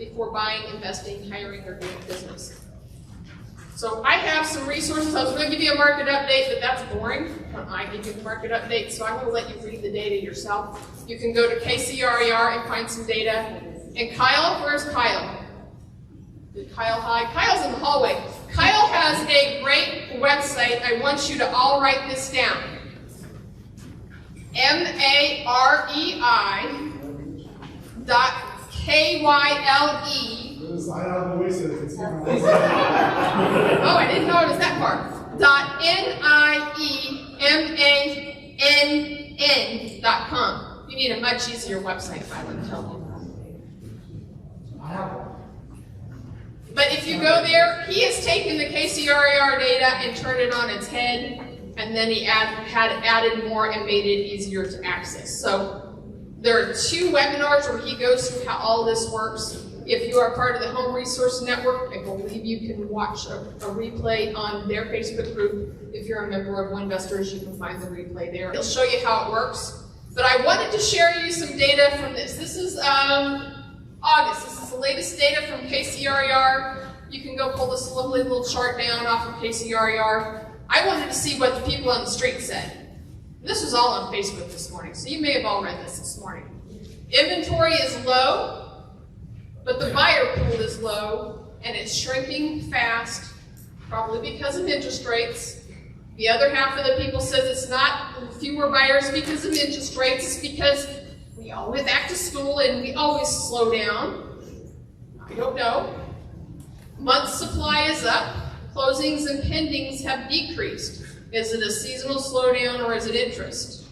before buying, investing, hiring, or doing business. So I have some resources. I was going to give you a market update, but that's boring when I give you the market update, so I'm going to let you read the data yourself. You can go to KCRER and find some data. And Kyle, where's Kyle? Did Kyle hide? Kyle's in the hallway. Kyle has a great website. I want you to all write this down. MAREI.KYLE. I have the way said it. Oh, I didn't know it was that far. .NIEMANN.com. You need a much easier website, I would tell you. But if you go there, he has taken the KCRER data and turned it on its head, and then he had added more and made it easier to access. So there are 2 webinars where he goes through how all this works. If you are part of the Home Resource Network, I believe you can watch a replay on their Facebook group. If you're a member of Winvestors, you can find the replay there. It'll show you how it works. But I wanted to share you some data from this. This is August. This is the latest data from KCRER. You can go pull this lovely little chart down off of KCRER. I wanted to see what the people on the street said. This was all on Facebook this morning, so you may have all read this morning. Inventory is low, but the buyer pool is low, and it's shrinking fast, probably because of interest rates. The other half of the people says it's not fewer buyers because of interest rates, it's because we all went back to school and we always slow down. I don't know. Month supply is up. Closings and pendings have decreased. Is it a seasonal slowdown or is it interest?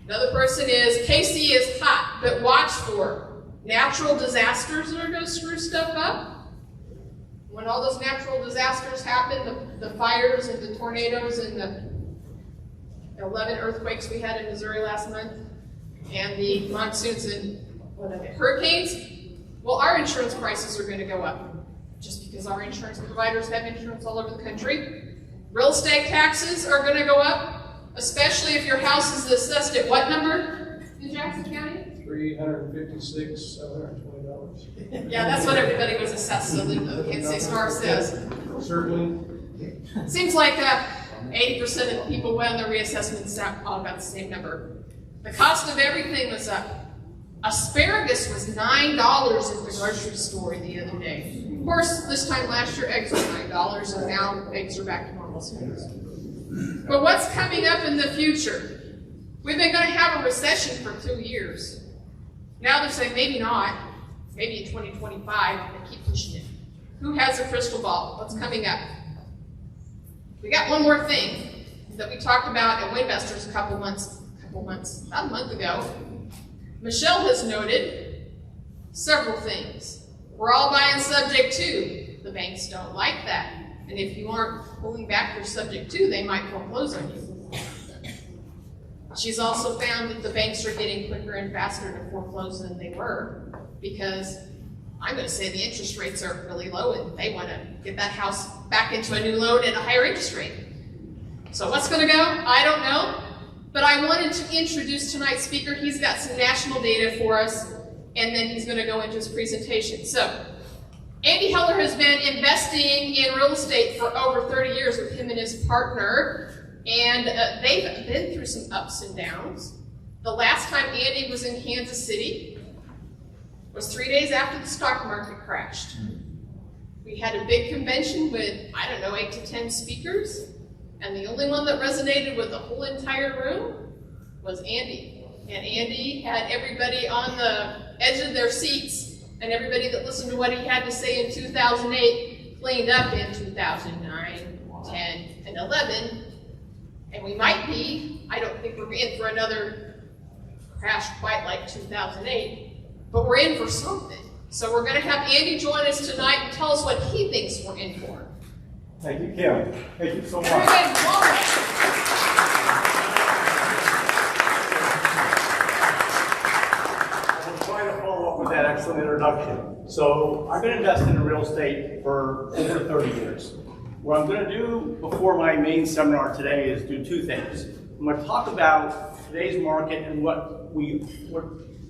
Another person is, KC is hot, but watch for natural disasters that are going to screw stuff up. When all those natural disasters happen, the fires and the tornadoes and the 11 earthquakes we had in Missouri last month, and the monsoons and hurricanes, well, our insurance prices are going to go up just because our insurance providers have insurance all over the country. Real estate taxes are going to go up, especially if your house is assessed at what number in Jackson County? $356, $720. Yeah, that's what everybody was assessed, so the Kansas City Star says. Certainly. Seems like 80% of the people went on the reassessments all about the same number. The cost of everything was up. Asparagus was $9 at the grocery store the other day. Of course, this time last year, eggs were $9, and now eggs are back to normal speeds. But what's coming up in the future? We've been going to have a recession for 2 years. Now they're saying maybe not, maybe in 2025, and they keep pushing it. Who has a crystal ball? What's coming up? We got one more thing that we talked about at Winvestors about a month ago. Michelle has noted several things. We're all buying subject to. The banks don't like that. And if you aren't pulling back your subject to, they might foreclose on you. She's also found that the banks are getting quicker and faster to foreclose than they were because I'm going to say the interest rates are really low and they want to get that house back into a new loan at a higher interest rate. So what's going to go? I don't know. But I wanted to introduce tonight's speaker. He's got some national data for us, and then he's going to go into his presentation. So Andy Heller has been investing in real estate for over 30 years with him and his partner, and they've been through some ups and downs. The last time Andy was in Kansas City was 3 days after the stock market crashed. We had a big convention with, 8 to 10 speakers, and the only one that resonated with the whole entire room was Andy. And Andy had everybody on the edge of their seats, and everybody that listened to what he had to say in 2008 cleaned up in 2009, 10, and 11. And we might be, I don't think we're in for another crash quite like 2008, but we're in for something. So we're going to have Andy join us tonight and tell us what he thinks we're in for. Thank you, Kim. Thank you so much. I'm going to try to follow up with that excellent introduction. So I've been investing in real estate for over 30 years. What I'm going to do before my main seminar today is do two things. I'm going to talk about today's market and what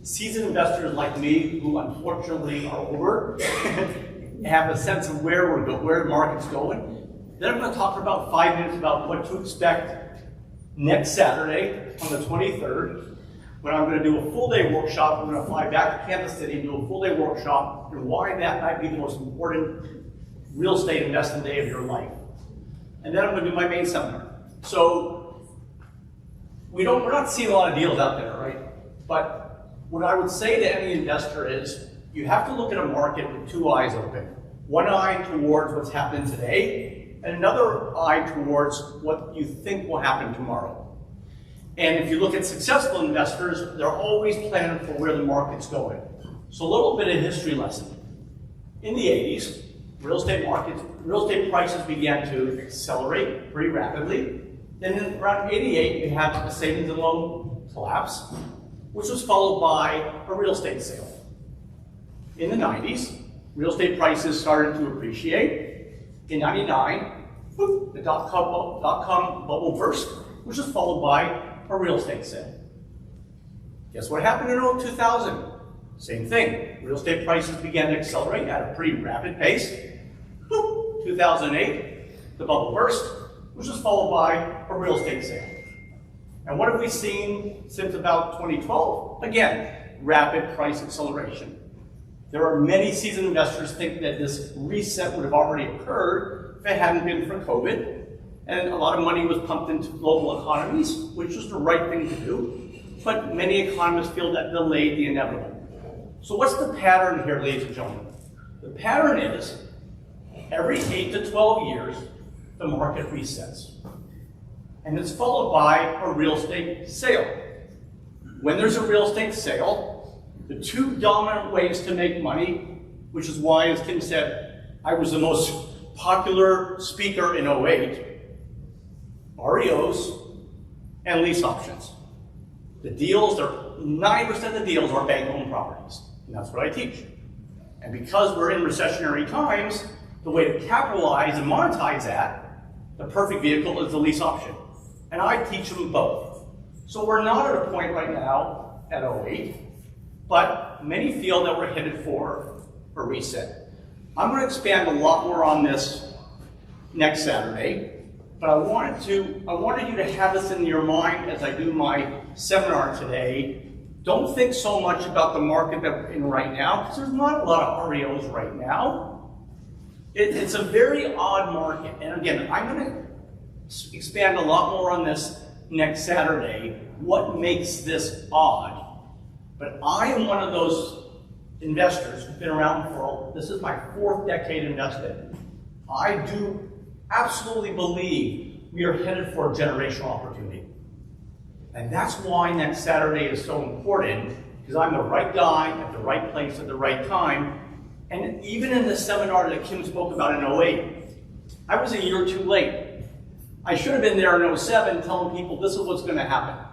seasoned investors like me, who unfortunately are older, have a sense of where the market's going. Then I'm going to talk for about 5 minutes about what to expect next Saturday on the 23rd, when I'm going to do a full-day workshop. I'm going to fly back to Kansas City and do a full-day workshop, and why that might be the most important real estate investing day of your life. And then I'm going to do my main seminar. So we're not seeing a lot of deals out there, right? But what I would say to any investor is, you have to look at a market with two eyes open. One eye towards what's happening today, and another eye towards what you think will happen tomorrow. And if you look at successful investors, they're always planning for where the market's going. So a little bit of history lesson. In the 80s, real estate prices began to accelerate pretty rapidly. Then in around 88, you had the savings and loan collapse, which was followed by a real estate sale. In the 90s, real estate prices started to appreciate. In 99, the dot-com bubble burst, which was followed by a real estate sale. Guess what happened in 2000? Same thing. Real estate prices began to accelerate at a pretty rapid pace. 2008, the bubble burst, which was followed by a real estate sale. And what have we seen since about 2012? Again, rapid price acceleration. There are many seasoned investors think that this reset would have already occurred if it hadn't been for COVID. And a lot of money was pumped into global economies, which was the right thing to do. But many economists feel that delayed the inevitable. So what's the pattern here, ladies and gentlemen? The pattern is every 8 to 12 years, the market resets. And it's followed by a real estate sale. When there's a real estate sale, the two dominant ways to make money, which is why, as Kim said, I was the most popular speaker in 08, REOs and lease options. The deals, 90% of the deals are bank-owned properties, and that's what I teach. And because we're in recessionary times, the way to capitalize and monetize that, the perfect vehicle is the lease option. And I teach them both. So we're not at a point right now at 08, but many feel that we're headed for a reset. I'm going to expand a lot more on this next Saturday, but I wanted you to have this in your mind as I do my seminar today. Don't think so much about the market that we're in right now, because there's not a lot of REOs right now. It's a very odd market. And again, I'm going to expand a lot more on this next Saturday, what makes this odd. But I am one of those investors who've been around for, this is my 4th decade investing. I do absolutely believe we are headed for a generational opportunity. And that's why next Saturday is so important, because I'm the right guy at the right place at the right time. And even in the seminar that Kim spoke about in 08, I was a year too late. I should have been there in 07 telling people this is what's going to happen.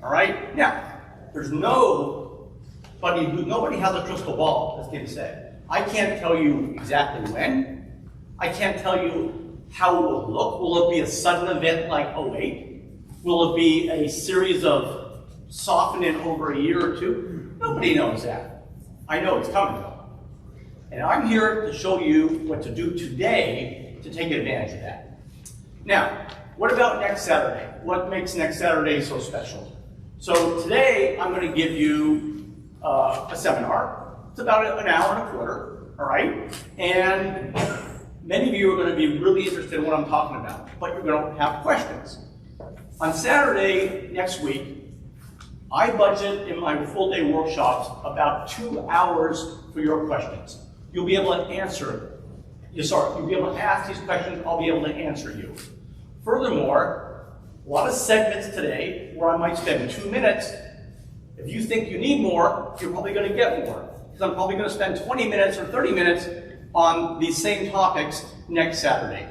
All right? Now, there's nobody has a crystal ball, as Kim said. I can't tell you exactly when. I can't tell you how it will look. Will it be a sudden event like 08? Will it be a series of softening over a year or two? Nobody knows that. I know it's coming though. And I'm here to show you what to do today to take advantage of that. Now, what about next Saturday? What makes next Saturday so special? So today, I'm going to give you a seminar. It's about an hour and a quarter, all right? And many of you are going to be really interested in what I'm talking about, but you're going to have questions. On Saturday next week, I budget in my full-day workshops about 2 hours for your questions. You'll be able to answer, you'll be able to ask these questions, I'll be able to answer you. Furthermore, a lot of segments today where I might spend 2 minutes. If you think you need more, you're probably going to get more. Because I'm probably going to spend 20 minutes or 30 minutes on these same topics next Saturday.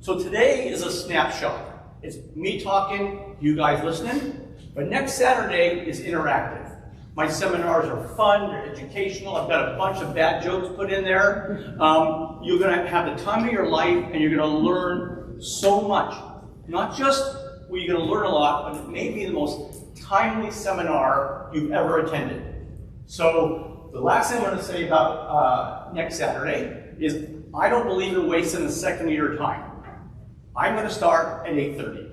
So today is a snapshot. It's me talking, you guys listening. But next Saturday is interactive. My seminars are fun, they're educational. I've got a bunch of bad jokes put in there. You're going to have the time of your life, and you're going to learn so much. Not just where you're going to learn a lot, but it may be the most timely seminar you've ever attended. So the last thing I'm going to say about next Saturday is I don't believe in wasting a second of your time. I'm going to start at 8:30.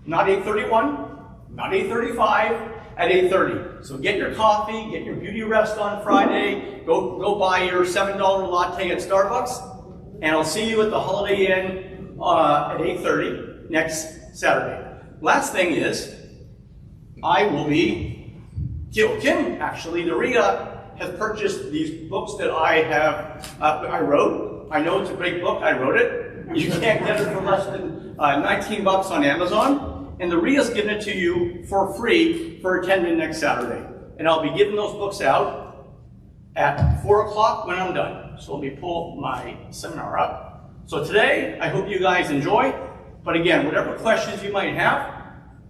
Not 8:31, not 8:35, at 8:30. So get your coffee, get your beauty rest on Friday, go buy your $7 latte at Starbucks, and I'll see you at the Holiday Inn at 8:30 next Saturday. Last thing is, I will be, Kim actually, the REA has purchased these books that I wrote. I know it's a great book, I wrote it. You can't get it for less than 19 bucks on Amazon. And the REA's giving it to you for free for attending next Saturday. And I'll be giving those books out at 4 o'clock when I'm done. So let me pull my seminar up. So today, I hope you guys enjoy. But again, whatever questions you might have,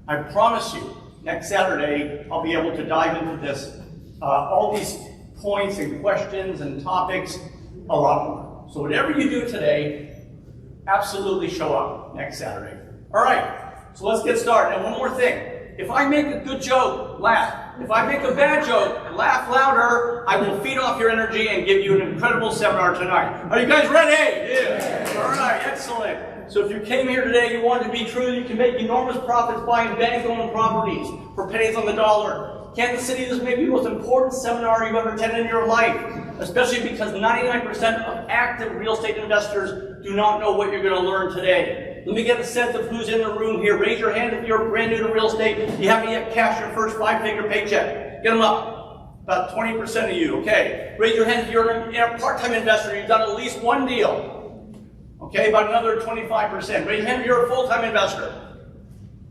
I promise you, next Saturday, I'll be able to dive into this, all these points and questions and topics a lot more. So whatever you do today, absolutely show up next Saturday. All right, so let's get started. And one more thing. If I make a good joke, laugh. If I make a bad joke, laugh louder. I will feed off your energy and give you an incredible seminar tonight. Are you guys ready? Yeah. All right, excellent. So if you came here today, you want to be true, you can make enormous profits buying bank-owned properties for pennies on the dollar. Kansas City, this may be the most important seminar you've ever attended in your life, especially because 99% of active real estate investors do not know what you're going to learn today. Let me get a sense of who's in the room here. Raise your hand if you're brand new to real estate. You haven't yet cashed your first 5-figure paycheck. Get them up. About 20% of you, okay. Raise your hand if you're a part-time investor. You've done at least one deal. Okay, about another 25%. Raise your hand if you're a full-time investor.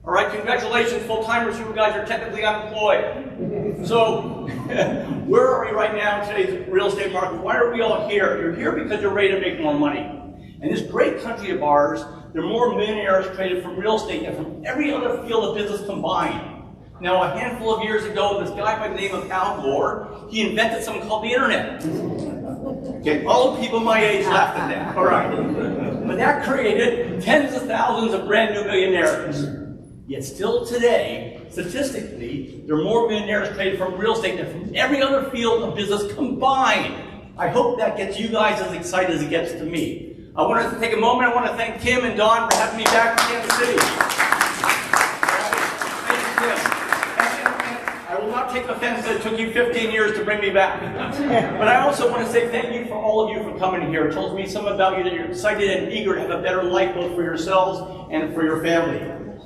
All right, congratulations, full-timers. You guys are technically unemployed. So, where are we right now in today's real estate market? Why are we all here? You're here because you're ready to make more money. In this great country of ours, there are more millionaires traded from real estate than from every other field of business combined. Now, a handful of years ago, this guy by the name of Al Gore, he invented something called the internet. Okay, all the people my age laughed at that. All right. But that created tens of thousands of brand new millionaires. Yet still today, statistically, there are more millionaires traded from real estate than from every other field of business combined. I hope that gets you guys as excited as it gets to me. I want to take a moment. I want to thank Kim and Don for having me back to Kansas City. Thank you, Kim. And I will not take offense that it took you 15 years to bring me back. But I also want to say thank you for all of you for coming here. It tells me something about you that you're excited and eager to have a better life both for yourselves and for your family.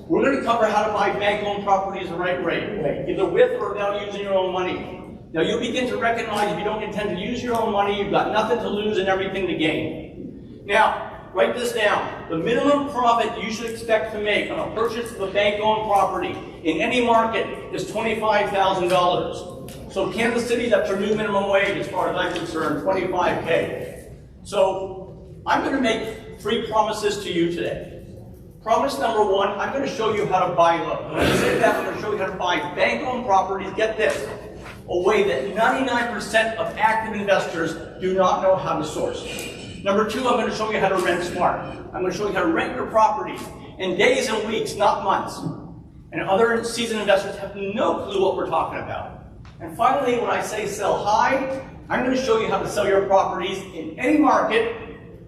We're going to cover how to buy bank-owned properties the right way, either with or without using your own money. Now, you'll begin to recognize if you don't intend to use your own money, you've got nothing to lose and everything to gain. Now, write this down. The minimum profit you should expect to make on a purchase of a bank-owned property in any market is $25,000. So Kansas City, that's your new minimum wage as far as I'm concerned, $25K. So I'm going to make 3 promises to you today. Promise number 1, I'm going to show you how to buy low. When I say that, I'm going to show you how to buy bank-owned properties, get this, a way that 99% of active investors do not know how to source. Number 2, I'm going to show you how to rent smart. I'm going to show you how to rent your properties in days and weeks, not months. And other seasoned investors have no clue what we're talking about. And finally, when I say sell high, I'm going to show you how to sell your properties in any market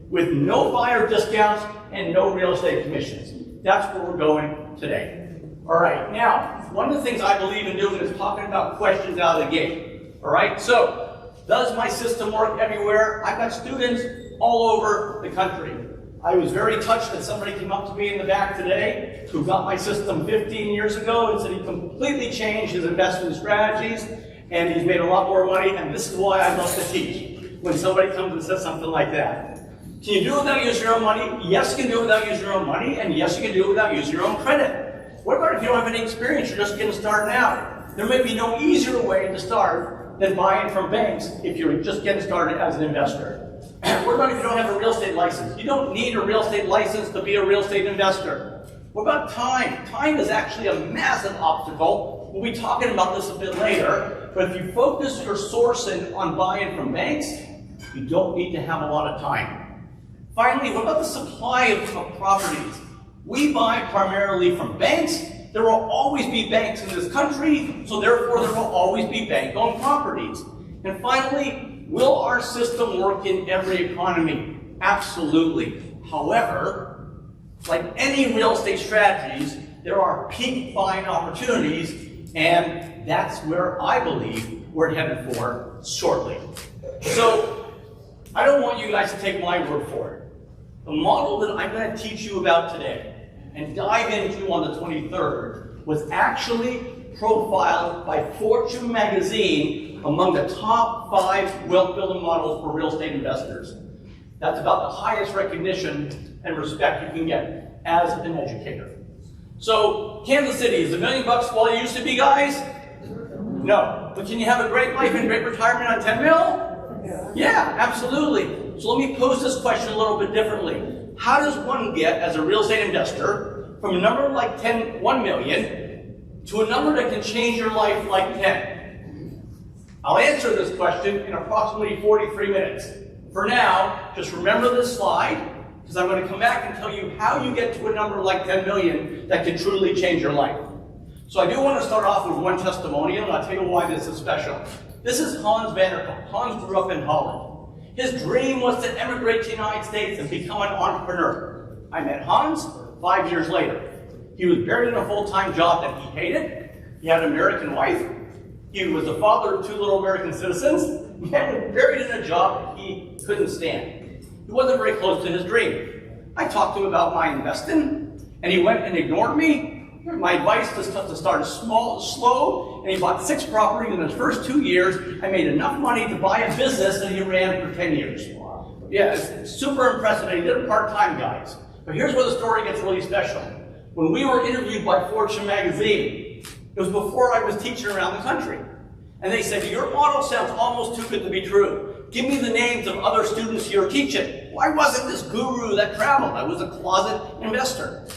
with no buyer discounts and no real estate commissions. That's where we're going today. All right, now, one of the things I believe in doing is talking about questions out of the gate. All right, so does my system work everywhere? I've got students all over the country. I was very touched that somebody came up to me in the back today who got my system 15 years ago and said he completely changed his investment strategies and he's made a lot more money, and this is why I love to teach. When somebody comes and says something like that. Can you do it without using your own money? Yes, you can do it without using your own money, and yes, you can do it without using your own credit. What about if you don't have any experience, you're just getting started out? There may be no easier way to start than buying from banks if you're just getting started as an investor. What about if you don't have a real estate license? You don't need a real estate license to be a real estate investor. What about time? Time is actually a massive obstacle. We'll be talking about this a bit later, but if you focus your sourcing on buying from banks, you don't need to have a lot of time. Finally, what about the supply of properties? We buy primarily from banks. There will always be banks in this country, so therefore there will always be bank-owned properties. And finally, will our system work in every economy? Absolutely. However, like any real estate strategies, there are peak buying opportunities, and that's where I believe we're headed for shortly. So, I don't want you guys to take my word for it. The model that I'm going to teach you about today and dive into on the 23rd was actually profiled by Fortune magazine among the top 5 wealth building models for real estate investors. That's about the highest recognition and respect you can get as an educator. So, Kansas City, is $1 million what it used to be, guys? No. But can you have a great life and great retirement on 10 mil? Yeah, absolutely. So let me pose this question a little bit differently. How does one get, as a real estate investor, from a number like 1 million to a number that can change your life like 10? I'll answer this question in approximately 43 minutes. For now, just remember this slide, because I'm going to come back and tell you how you get to a number like 10 million that can truly change your life. So I do want to start off with one testimonial, and I'll tell you why this is special. This is Hans Vanderkamp. Hans grew up in Holland. His dream was to emigrate to the United States and become an entrepreneur. I met Hans 5 years later. He was buried in a full-time job that he hated. He had an American wife. He was the father of 2 little American citizens. He was buried in a job that he couldn't stand. He wasn't very close to his dream. I talked to him about my investing, and he went and ignored me. My advice was to start slow, and he bought 6 properties in his first 2 years. I made enough money to buy a business that he ran for 10 years. Yeah, it's super impressive, and he did it part-time, guys. But here's where the story gets really special. When we were interviewed by Fortune magazine, it was before I was teaching around the country. And they said, your model sounds almost too good to be true. Give me the names of other students you're teaching. Well, I wasn't this guru that traveled. I was a closet investor.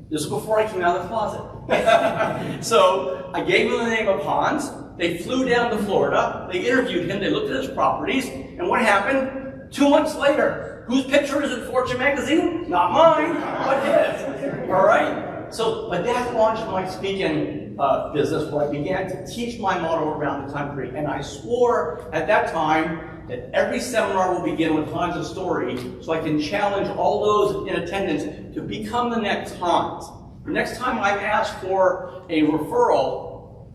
This is before I came out of the closet. So I gave them the name of Hans. They flew down to Florida. They interviewed him. They looked at his properties. And what happened? 2 months later, whose picture is in Fortune magazine? Not mine, but his. All right? So, but that launched my speaking business, where I began to teach my model around the country. And I swore at that time that every seminar will begin with Hans' story, so I can challenge all those in attendance to become the next Hans. The next time I'm asked for a referral,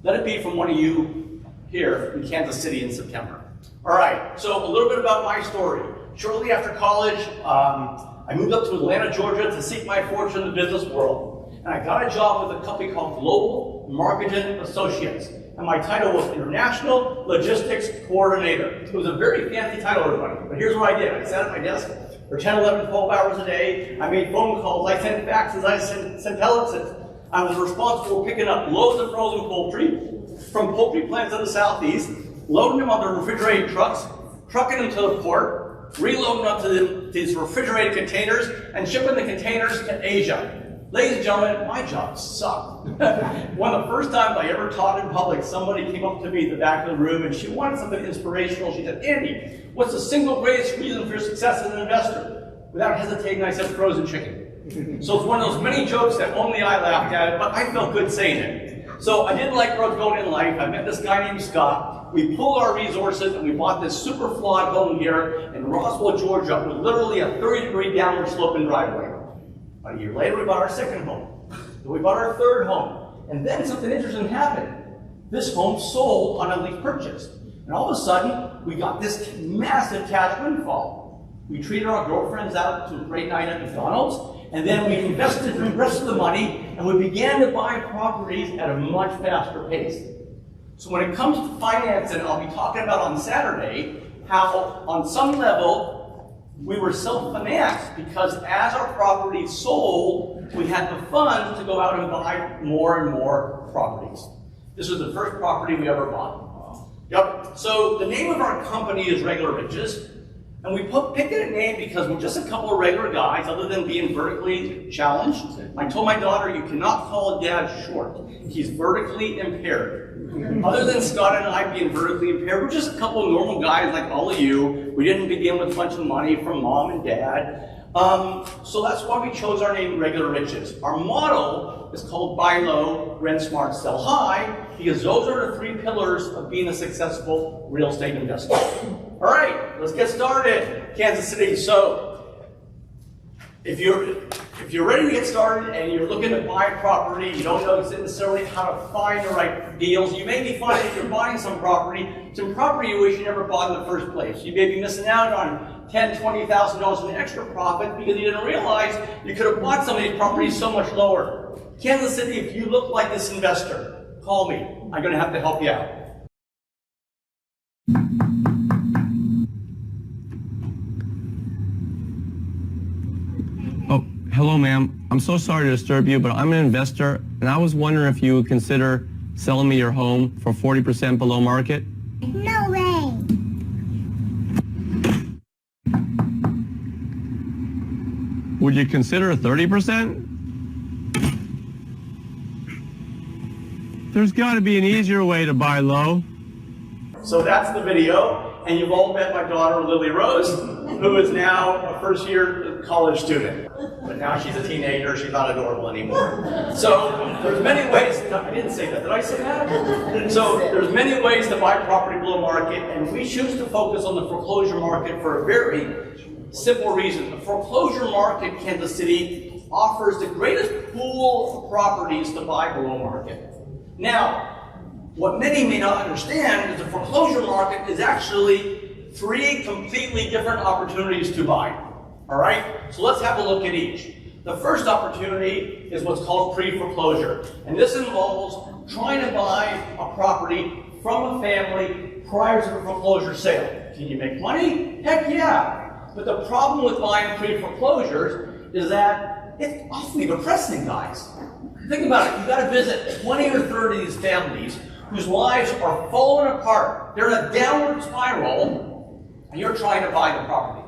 let it be from one of you here in Kansas City in September. All right, so a little bit about my story. Shortly after college, I moved up to Atlanta, Georgia to seek my fortune in the business world. And I got a job with a company called Global Marketing Associates. And my title was International Logistics Coordinator. It was a very fancy title, everybody. But here's what I did. I sat at my desk for 10, 11, 12 hours a day. I made phone calls. I sent faxes. I sent telex. I was responsible for picking up loads of frozen poultry from poultry plants in the southeast, loading them onto refrigerated trucks, trucking them to the port, reloading them to these refrigerated containers, and shipping the containers to Asia. Ladies and gentlemen, my job sucked. One of the first times I ever taught in public, somebody came up to me at the back of the room and she wanted something inspirational. She said, Andy, what's the single greatest reason for your success as an investor? Without hesitating, I said frozen chicken. So it's one of those many jokes that only I laughed at it, but I felt good saying it. So I didn't like where I was going in life. I met this guy named Scott. We pooled our resources and we bought this super flawed home here in Roswell, Georgia, with literally a 30-degree downward sloping driveway. About a year later, we bought our second home. Then we bought our third home. And then something interesting happened. This home sold on a lease purchase. And all of a sudden, we got this massive cash windfall. We treated our girlfriends out to a great night at McDonald's, and then we invested the rest of the money, and we began to buy properties at a much faster pace. So when it comes to financing, I'll be talking about on Saturday how, on some level, we were self-financed because as our properties sold, we had the funds to go out and buy more and more properties. This was the first property we ever bought. Yep. So the name of our company is Regular Riches, and we picked a name because we're just a couple of regular guys, other than being vertically challenged. I told my daughter, you cannot call Dad short. He's vertically impaired. Other than Scott and I being vertically impaired, we're just a couple of normal guys like all of you. We didn't begin with a bunch of money from Mom and Dad. So that's why we chose our name, Regular Riches. Our motto is called Buy Low, Rent Smart, Sell High, because those are the 3 pillars of being a successful real estate investor. All right, let's get started. Kansas City. So, if you're ready to get started and you're looking to buy a property, you don't know necessarily how to find the right deals, you may be finding if you're buying some property you wish you never bought in the first place. You may be missing out on $10,000, $20,000 in extra profit because you didn't realize you could have bought some of these properties so much lower. Kansas City, if you look like this investor, call me. I'm going to have to help you out. Oh, hello, ma'am. I'm so sorry to disturb you, but I'm an investor, and I was wondering if you would consider selling me your home for 40% below market. No way! Would you consider 30%? There's got to be an easier way to buy low. So that's the video, and you've all met my daughter, Lily Rose, who is now a first-year college student. But now she's a teenager, she's not adorable anymore. So there's many ways, I didn't say that, did I say that? So there's many ways to buy property below market, and we choose to focus on the foreclosure market for a very simple reason. The foreclosure market, Kansas City, offers the greatest pool of properties to buy below market. Now, what many may not understand is the foreclosure market is actually 3 completely different opportunities to buy. All right? So let's have a look at each. The first opportunity is what's called pre-foreclosure. And this involves trying to buy a property from a family prior to the foreclosure sale. Can you make money? Heck yeah. But the problem with buying pre-foreclosures is that it's awfully depressing, guys. Think about it. You've got to visit 20 or 30 of these families whose lives are falling apart. They're in a downward spiral, and you're trying to buy the property.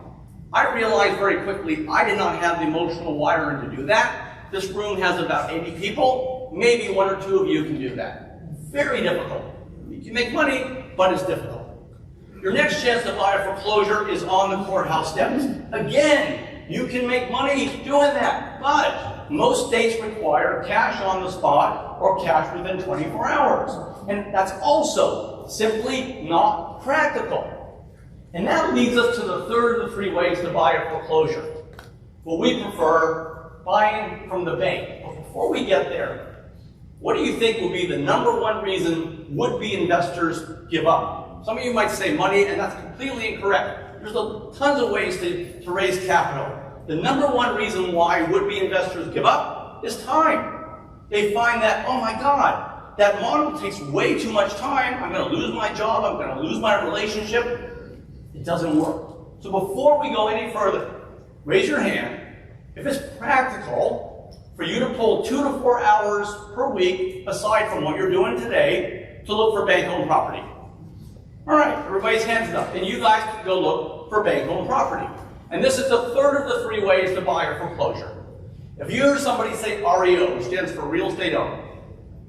I realized very quickly I did not have the emotional wiring to do that. This room has about 80 people. Maybe 1 or 2 of you can do that. Very difficult. You can make money, but it's difficult. Your next chance to buy a foreclosure is on the courthouse steps. Again, you can make money doing that, but most states require cash on the spot or cash within 24 hours. And that's also simply not practical. And that leads us to the third of the 3 ways to buy a foreclosure. Well, we prefer buying from the bank. But before we get there, what do you think will be the #1 reason would-be investors give up? Some of you might say money, and that's completely incorrect. There's tons of ways to raise capital. The #1 reason why would-be investors give up is time. They find that, oh my God, that model takes way too much time. I'm going to lose my job. I'm going to lose my relationship. It doesn't work. So before we go any further, raise your hand if it's practical for you to pull 2 to 4 hours per week, aside from what you're doing today, to look for bank-owned property. All right, everybody's hands up. And you guys can go look for bank-owned property. And this is the third of the 3 ways to buy a foreclosure. If you hear somebody say REO, which stands for real estate owned,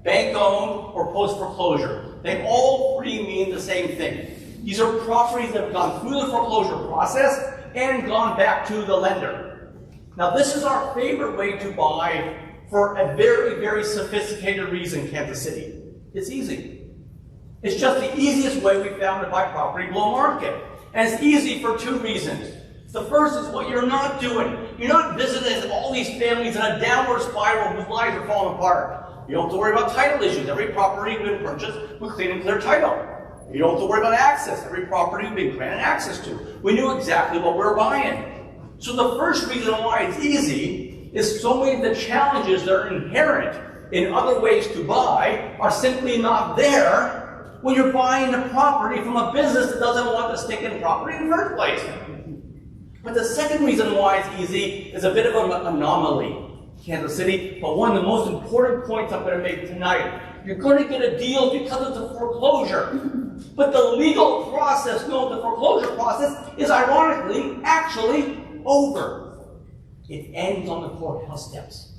bank-owned, or post-foreclosure, they all 3 mean the same thing. These are properties that have gone through the foreclosure process and gone back to the lender. Now, this is our favorite way to buy for a very, very sophisticated reason, Kansas City. It's easy. It's just the easiest way we found to buy property below market. And it's easy for 2 reasons. The first is what you're not doing. You're not visiting all these families in a downward spiral whose lives are falling apart. You don't have to worry about title issues. Every property we've been purchased with clean and clear title. You don't have to worry about access. Every property we've been granted access to. We knew exactly what we were buying. So the first reason why it's easy is so many of the challenges that are inherent in other ways to buy are simply not there when you're buying a property from a business that doesn't want the stinking property in the first place. But the second reason why it's easy is a bit of an anomaly, Kansas City, but one of the most important points I'm going to make tonight. You're going to get a deal because it's a foreclosure. But the legal process, known as the foreclosure process, is ironically actually over. It ends on the courthouse steps.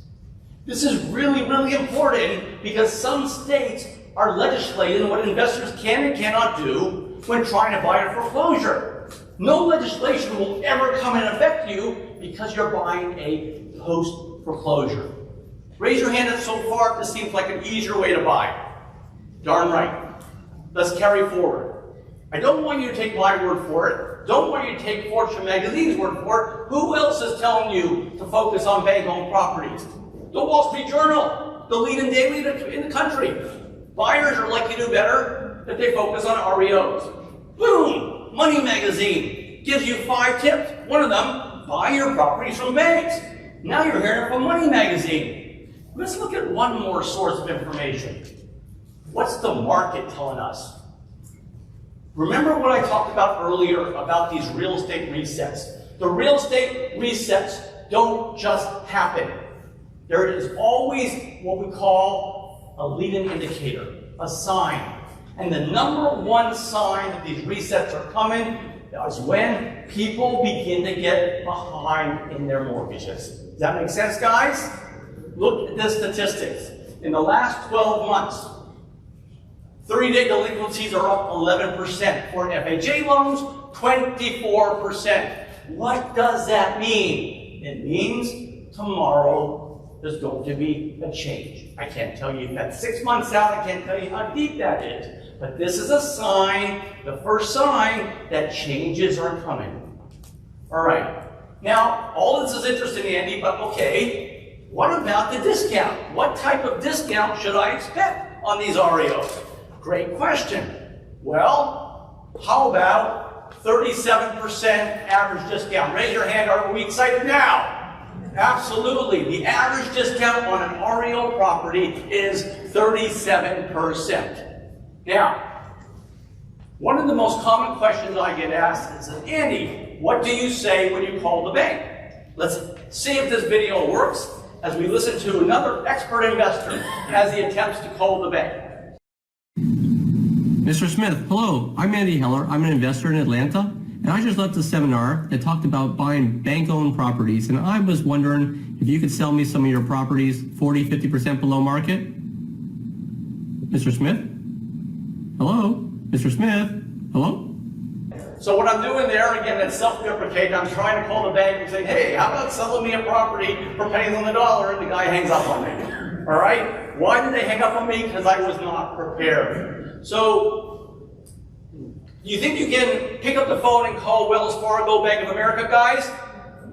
This is really, really important because some states are legislating what investors can and cannot do when trying to buy a foreclosure. No legislation will ever come and affect you because you're buying a post foreclosure. Raise your hand if so far this seems like an easier way to buy. Darn right. Let's carry forward. I don't want you to take my word for it. Don't want you to take Fortune Magazine's word for it. Who else is telling you to focus on bank-owned properties? The Wall Street Journal, the leading daily in the country. Buyers are likely to do better if they focus on REOs. Boom! Money Magazine gives you 5 tips. One of them, buy your properties from banks. Now you're hearing from Money Magazine. Let's look at one more source of information. What's the market telling us? Remember what I talked about earlier about these real estate resets. The real estate resets don't just happen. There is always what we call a leading indicator, a sign. And the number one sign that these resets are coming is when people begin to get behind in their mortgages. Does that make sense, guys? Look at the statistics. In the last 12 months, 30-day delinquencies are up 11%. For FHA loans, 24%. What does that mean? It means tomorrow there's going to be a change. I can't tell you if that's 6 months out. I can't tell you how deep that is. But this is a sign, the first sign, that changes are coming. All right. Now, all this is interesting, Andy, but okay, what about the discount? What type of discount should I expect on these REOs? Great question. Well, how about 37% average discount? Raise your hand, are we excited now? Absolutely. The average discount on an REO property is 37%. Now, one of the most common questions I get asked is, Andy, what do you say when you call the bank? Let's see if this video works as we listen to another expert investor as he attempts to call the bank. Mr. Smith, hello. I'm Andy Heller. I'm an investor in Atlanta, and I just left a seminar that talked about buying bank-owned properties, and I was wondering if you could sell me some of your properties 40, 50% below market. Mr. Smith? Hello? Mr. Smith? Hello? So what I'm doing there, again, that's self-deprecating. I'm trying to call the bank and say, hey, how about selling me a property for pennies on the dollar? And the guy hangs up on me. All right? Why did they hang up on me? Because I was not prepared. So, you think you can pick up the phone and call Wells Fargo, Bank of America, guys?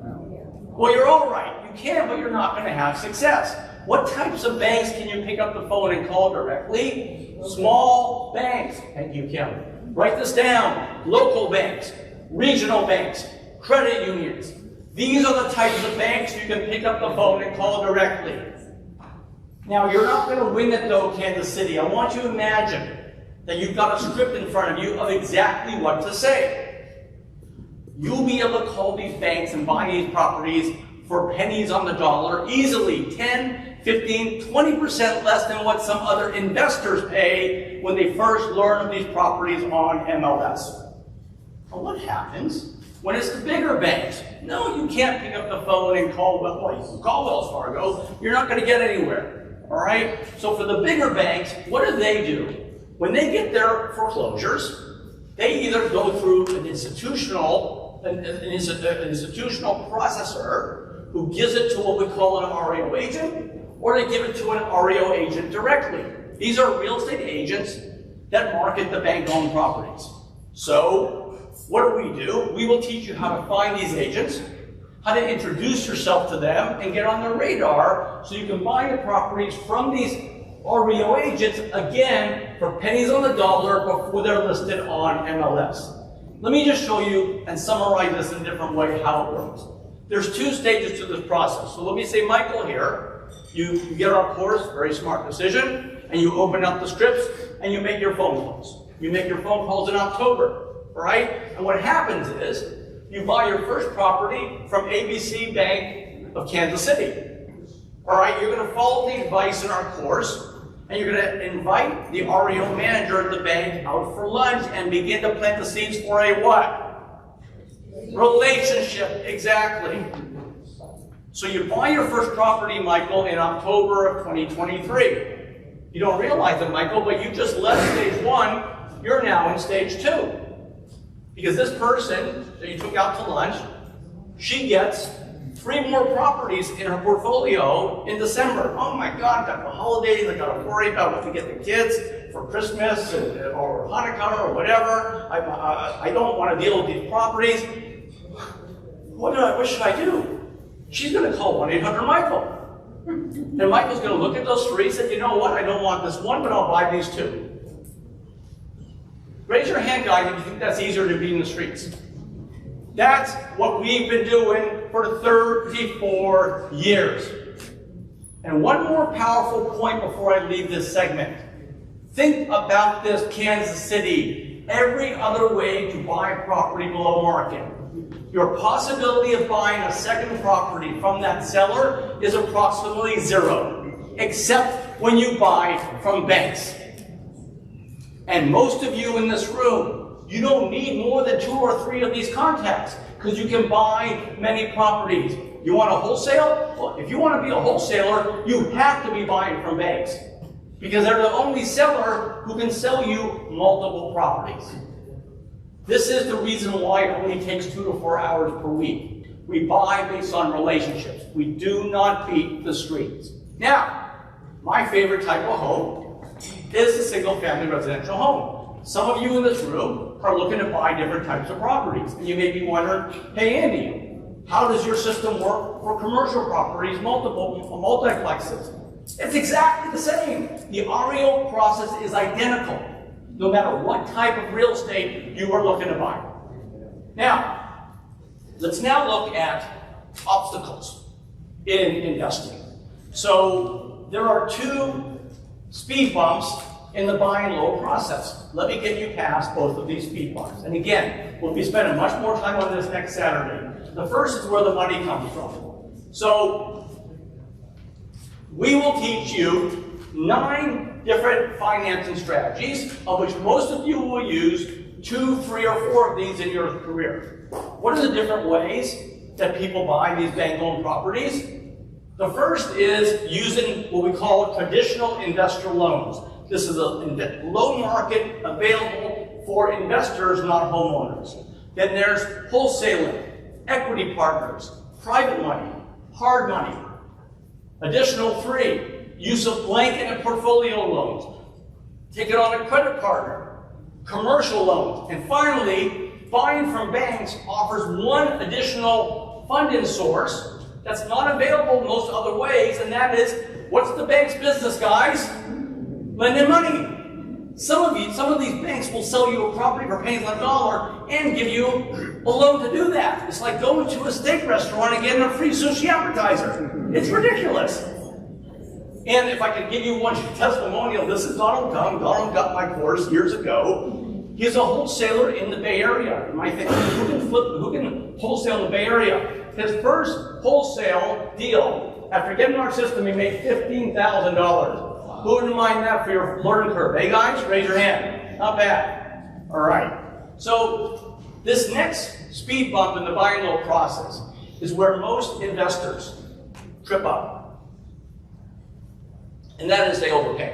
Well, you're all right. You can, but you're not going to have success. What types of banks can you pick up the phone and call directly? Small banks. Thank you, Kim. Write this down. Local banks, regional banks, credit unions. These are the types of banks you can pick up the phone and call directly. Now, you're not going to win it though, Kansas City. I want you to imagine that you've got a script in front of you of exactly what to say. You'll be able to call these banks and buy these properties for pennies on the dollar easily, 10, 15, 20% less than what some other investors pay when they first learn of these properties on MLS. But what happens when it's the bigger banks? No, you can't pick up the phone and call, well, you can call Wells Fargo. You're not going to get anywhere, all right? So for the bigger banks, what do? When they get their foreclosures, they either go through an institutional processor who gives it to what we call an REO agent, or they give it to an REO agent directly. These are real estate agents that market the bank-owned properties. So, what do? We will teach you how to find these agents, how to introduce yourself to them, and get on their radar so you can buy the properties from these REO agents, again, for pennies on the dollar before they're listed on MLS. Let me just show you and summarize this in a different way how it works. There's 2 stages to this process. So let me say, Michael here, you get our course, very smart decision, and you open up the scripts and you make your phone calls. You make your phone calls in October, all right? And what happens is you buy your first property from ABC Bank of Kansas City. All right, you're going to follow the advice in our course, and you're going to invite the REO manager at the bank out for lunch and begin to plant the seeds for a what? Relationship, exactly. So you buy your first property, Michael, in October of 2023. You don't realize it, Michael, but you just left stage 1, you're now in stage 2. Because this person that you took out to lunch, she gets 3 more properties in her portfolio in December. Oh my God, got the holidays, I gotta worry about what to get the kids for Christmas or Hanukkah or whatever. I don't want to deal with these properties. What should I do? She's gonna call 1-800-MICHAEL. And Michael's gonna look at those 3 and say, you know what, I don't want this one, but I'll buy these 2. Raise your hand, guys, if you think that's easier to be in the streets. That's what we've been doing for 34 years. And one more powerful point before I leave this segment. Think about this, Kansas City. Every other way to buy a property below market. Your possibility of buying a second property from that seller is approximately 0, except when you buy from banks. And most of you in this room, you don't need more than 2 or 3 of these contacts because you can buy many properties. You want a wholesale? Well, if you want to be a wholesaler, you have to be buying from banks because they're the only seller who can sell you multiple properties. This is the reason why it only takes 2 to 4 hours per week. We buy based on relationships. We do not beat the streets. Now, my favorite type of home is a single-family residential home. Some of you in this room are looking to buy different types of properties. And you may be wondering, hey Andy, how does your system work for commercial properties, multiplexes? It's exactly the same. The REO process is identical, no matter what type of real estate you are looking to buy. Now, let's now look at obstacles in investing. So there are 2 speed bumps in the buy and low process. Let me get you past both of these speed bumps. And again, we'll be spending much more time on this next Saturday. The first is where the money comes from. So we will teach you 9 different financing strategies, of which most of you will use 2, 3, or 4 of these in your career. What are the different ways that people buy these bank-owned properties? The first is using what we call traditional investor loans. This is a loan market available for investors, not homeowners. Then there's wholesaling, equity partners, private money, hard money. Additional 3, use of blanket and portfolio loans. Take it on a credit partner, commercial loans. And finally, buying from banks offers one additional funding source that's not available most other ways, and that is, what's the bank's business, guys? Lending money. Some of these banks will sell you a property for pennies on a dollar and give you a loan to do that. It's like going to a steak restaurant and getting a free sushi appetizer. It's ridiculous. And if I could give you one testimonial, this is Donald Dung. Donald got my course years ago. He's a wholesaler in the Bay Area. You might think, who can wholesale in the Bay Area? His first wholesale deal, after getting our system, he made $15,000. Who wouldn't mind that for your learning curve? Hey guys, raise your hand. Not bad. All right. So this next speed bump in the buy and low process is where most investors trip up. And that is they overpay.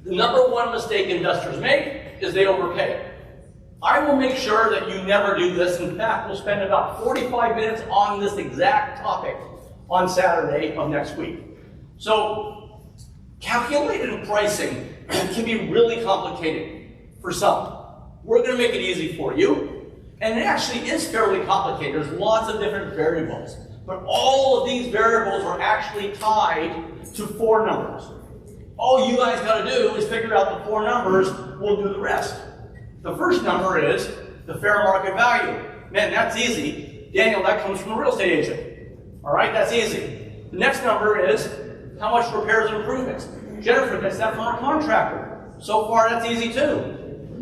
The number 1 mistake investors make is they overpay. I will make sure that you never do this. In fact, we'll spend about 45 minutes on this exact topic on Saturday of next week. So, calculated pricing can be really complicated for some. We're going to make it easy for you. And it actually is fairly complicated. There's lots of different variables. But all of these variables are actually tied to 4 numbers. All you guys got to do is figure out the 4 numbers. We'll do the rest. The first number is the fair market value. Man, that's easy. Daniel, that comes from a real estate agent. All right, that's easy. The next number is how much repairs and improvements. Jennifer gets that from our contractor. So far, that's easy too.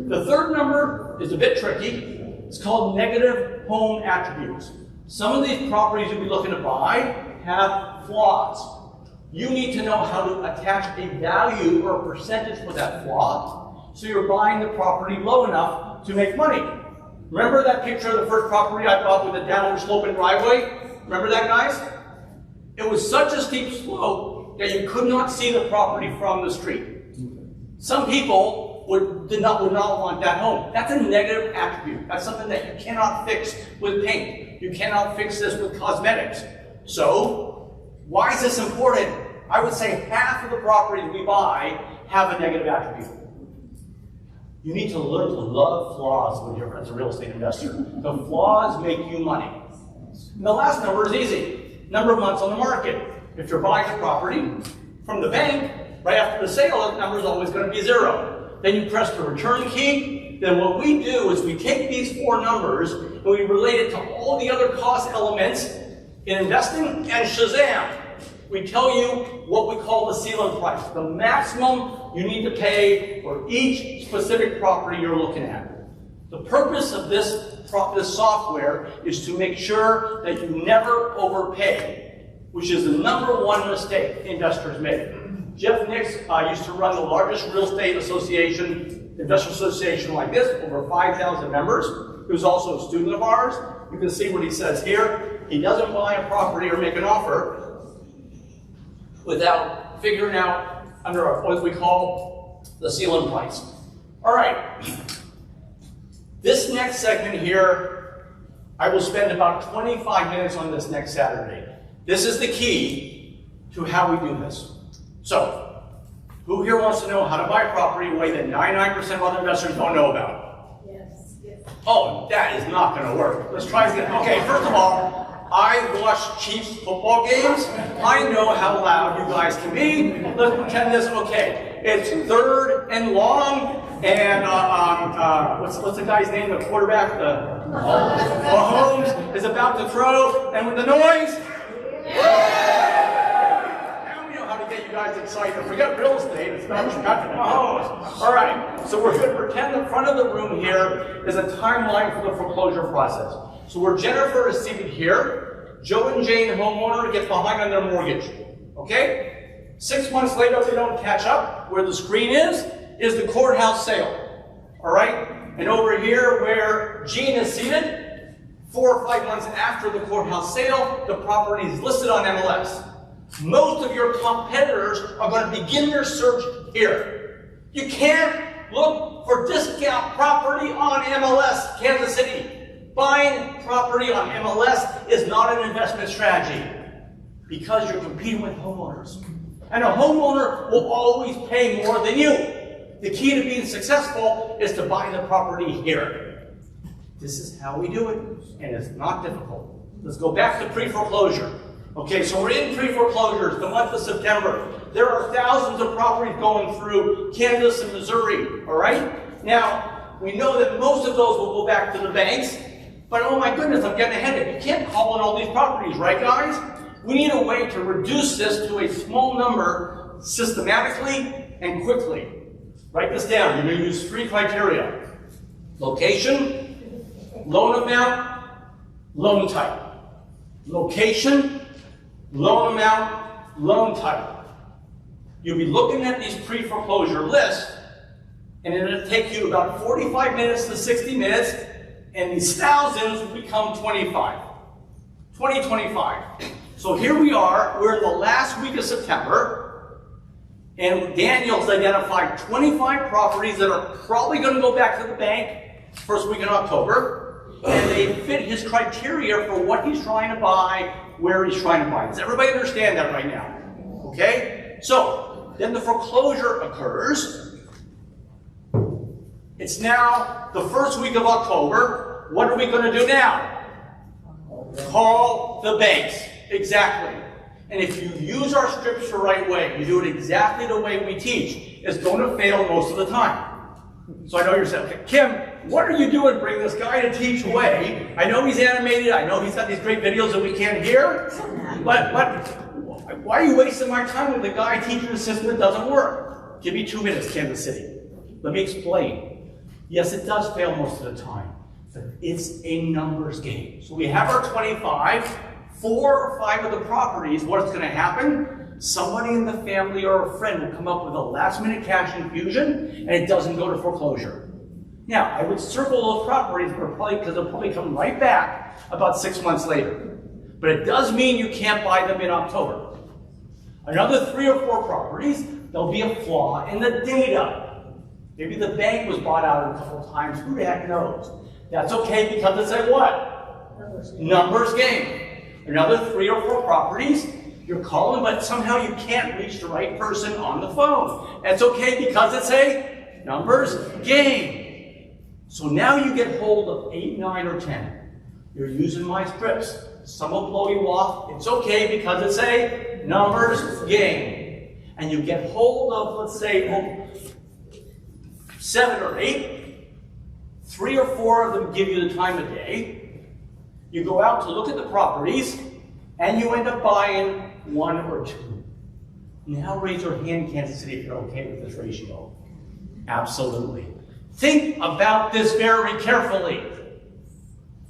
The third number is a bit tricky. It's called negative home attributes. Some of these properties you'll be looking to buy have flaws. You need to know how to attach a value or a percentage for that flaw, so you're buying the property low enough to make money. Remember that picture of the first property I bought with a downward sloping driveway? Remember that, guys? It was such a steep slope that you could not see the property from the street. Some people would not want that home. That's a negative attribute. That's something that you cannot fix with paint. You cannot fix this with cosmetics. So, why is this important? I would say half of the properties we buy have a negative attribute. You need to learn to love flaws when you're as a real estate investor. The flaws make you money. And the last number is easy. Number of months on the market. If you're buying a property from the bank, right after the sale, that number is always going to be 0. Then you press the return key. Then what we do is we take these 4 numbers and we relate it to all the other cost elements in investing, and shazam, we tell you what we call the ceiling price, the maximum you need to pay for each specific property you're looking at. The purpose of this software is to make sure that you never overpay, which is the #1 mistake investors make. Jeff Nix used to run the largest real estate association, investor association like this, over 5,000 members. He was also a student of ours. You can see what he says here. He doesn't buy a property or make an offer without figuring out under what we call the ceiling price. All right. This next segment here, I will spend about 25 minutes on this next Saturday. This is the key to how we do this. So, who here wants to know how to buy property in a way that 99% of other investors don't know about? Yes, yes. Oh, that is not going to work. Let's try again. Okay, first of all, I watch Chiefs football games. I know how loud you guys can be. Let's pretend this. Okay, it's 3rd and long, and what's the guy's name? The quarterback, Mahomes is about to throw, and with the noise. Now we know how to get you guys excited. Forget real estate. It's about Patrick Mahomes. All right, so we're going to pretend the front of the room here is a timeline for the foreclosure process. So where Jennifer is seated here, Joe and Jane, homeowner, gets behind on their mortgage. Okay? 6 months later, they don't catch up. Where the screen is the courthouse sale. All right? And over here, where Jean is seated, 4 or 5 months after the courthouse sale, the property is listed on MLS. Most of your competitors are going to begin their search here. You can't look for discount property on MLS, Kansas City. Buying property on MLS is not an investment strategy because you're competing with homeowners. And a homeowner will always pay more than you. The key to being successful is to buy the property here. This is how we do it, and it's not difficult. Let's go back to pre-foreclosure. Okay, so we're in pre-foreclosures, the month of September. There are thousands of properties going through Kansas and Missouri, all right? Now, we know that most of those will go back to the banks. But oh my goodness, I'm getting ahead of it. You can't call on all these properties, right guys? We need a way to reduce this to a small number systematically and quickly. Write this down. You're going to use 3 criteria. Location, loan amount, loan type. Location, loan amount, loan type. You'll be looking at these pre-foreclosure lists, and it'll take you about 45 minutes to 60 minutes, and these thousands will become 25. 2025. So here we are, we're in the last week of September, and Daniel's identified 25 properties that are probably going to go back to the bank first week in October, and they fit his criteria for what he's trying to buy, where he's trying to buy. Does everybody understand that right now? Okay? So, then the foreclosure occurs. It's now the first week of October. What are we going to do now? Call the banks. Exactly. And if you use our scripts the right way, you do it exactly the way we teach, it's going to fail most of the time. So I know you're saying, okay, Kim, what are you doing bringing this guy to teach away? I know he's animated, I know he's got these great videos that we can't hear, but why are you wasting my time with a guy teaching a system that doesn't work? Give me 2 minutes, Kansas City. Let me explain. Yes, it does fail most of the time, but it's a numbers game. So we have our 25, 4 or 5 of the properties, what's going to happen? Somebody in the family or a friend will come up with a last-minute cash infusion, and it doesn't go to foreclosure. Now, I would circle those properties because they'll probably come right back about 6 months later. But it does mean you can't buy them in October. Another 3 or 4 properties, there'll be a flaw in the data. Maybe the bank was bought out a couple of times. Who the heck knows? That's okay because it's a what? Numbers game. another 3 or 4 properties, you're calling, but somehow you can't reach the right person on the phone. That's okay because it's a numbers game. So now you get hold of 8, 9, or 10. You're using my scripts. Some will blow you off. It's okay because it's a numbers game. And you get hold of, let's say, 7 or 8. 3 or 4 of them give you the time of day. You go out to look at the properties, and you end up buying 1 or 2. Now raise your hand, Kansas City, if you're okay with this ratio. Absolutely. Think about this very carefully.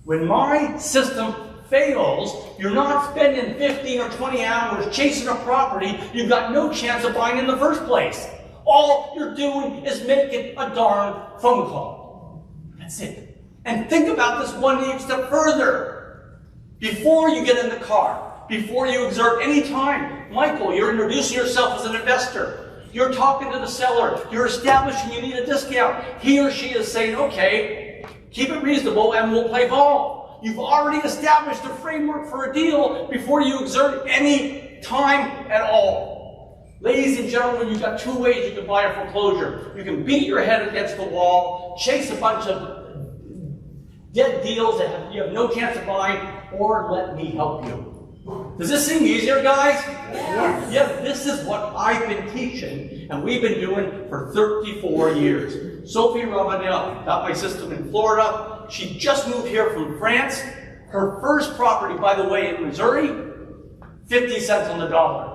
When my system fails, you're not spending 15 or 20 hours chasing a property you've got no chance of buying in the first place. All you're doing is making a darn phone call. That's it. And think about this one step further. Before you get in the car, before you exert any time, Michael, you're introducing yourself as an investor. You're talking to the seller. You're establishing you need a discount. He or she is saying, okay, keep it reasonable and we'll play ball. You've already established a framework for a deal before you exert any time at all. Ladies and gentlemen, you've got 2 ways you can buy a foreclosure. You can beat your head against the wall, chase a bunch of dead deals that you have no chance of buying, or let me help you. Does this seem easier, guys? Yes, this is what I've been teaching, and we've been doing for 34 years. Sophie Ravanel got my system in Florida. She just moved here from France. Her first property, by the way, in Missouri, 50 cents on the dollar.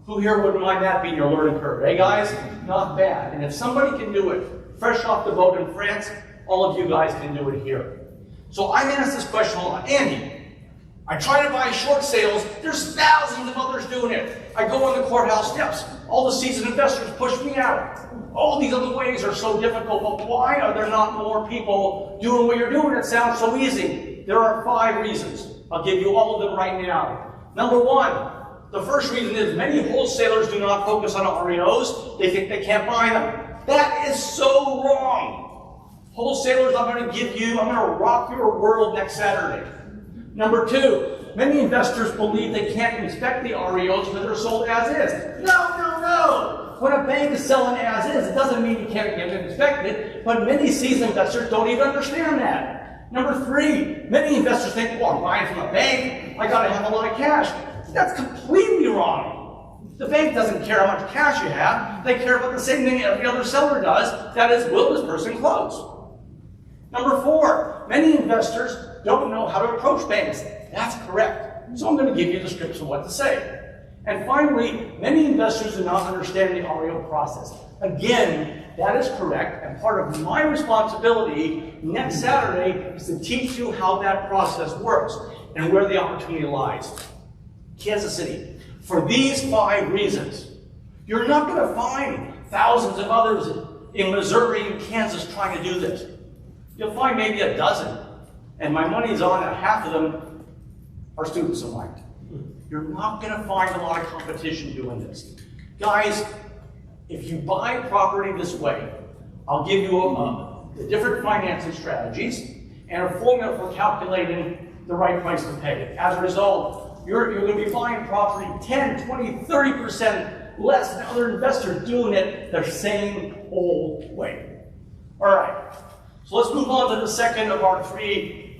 Who here wouldn't mind that being your learning curve? Hey, guys? Not bad. And if somebody can do it fresh off the boat in France, all of you guys can do it here. So I'm asked this question a lot. Andy, I try to buy short sales. There's thousands of others doing it. I go on the courthouse steps. All the seasoned investors push me out. All these other ways are so difficult, but why are there not more people doing what you're doing? It sounds so easy. There are 5 reasons. I'll give you all of them right now. Number 1, the first reason is many wholesalers do not focus on REOs. They think they can't buy them. That is so wrong. Wholesalers, I'm going to rock your world next Saturday. Number 2, many investors believe they can't inspect the REOs because they're sold as is. No. When a bank is selling as is, it doesn't mean you can't get it inspected, but many seasoned investors don't even understand that. Number 3, many investors think, well, I'm buying from a bank, I got to have a lot of cash. That's completely wrong. The bank doesn't care how much cash you have. They care about the same thing every other seller does. That is, will this person close? Number 4, many investors don't know how to approach banks. That's correct. So I'm going to give you the scripts of what to say. And finally, many investors do not understand the REO process. Again, that is correct, and part of my responsibility next Saturday is to teach you how that process works and where the opportunity lies. Kansas City, for these 5 reasons, you're not going to find thousands of others in Missouri and Kansas trying to do this. You'll find maybe a dozen, and my money's on that half of them are students of mine. You're not going to find a lot of competition doing this. Guys, if you buy property this way, I'll give you the different financing strategies and a formula for calculating the right price to pay. As a result, you're going to be buying property 10, 20, 30% less than other investors doing it the same old way. All right, so let's move on to the second of our 3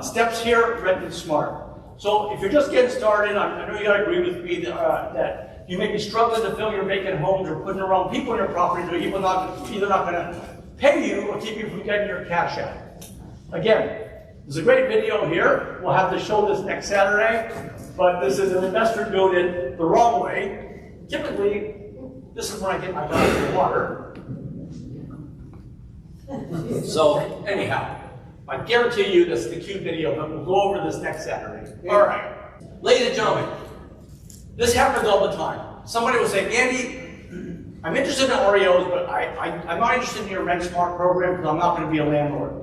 steps here, renting smart. So if you're just getting started, I know you gotta agree with me that you may be struggling to fill your vacant homes or putting the wrong people in your property who are either not gonna pay you or keep you from getting your cash out. Again, there's a great video here. We'll have to show this next Saturday, but this is an investor doing it the wrong way. Typically, this is when I get my glass of water. So anyhow, I guarantee you this is the cute video, but we'll go over this next Saturday. All right. Ladies and gentlemen, this happens all the time. Somebody will say, Andy, I'm interested in REOs, but I'm not interested in your Rent Smart program because I'm not going to be a landlord.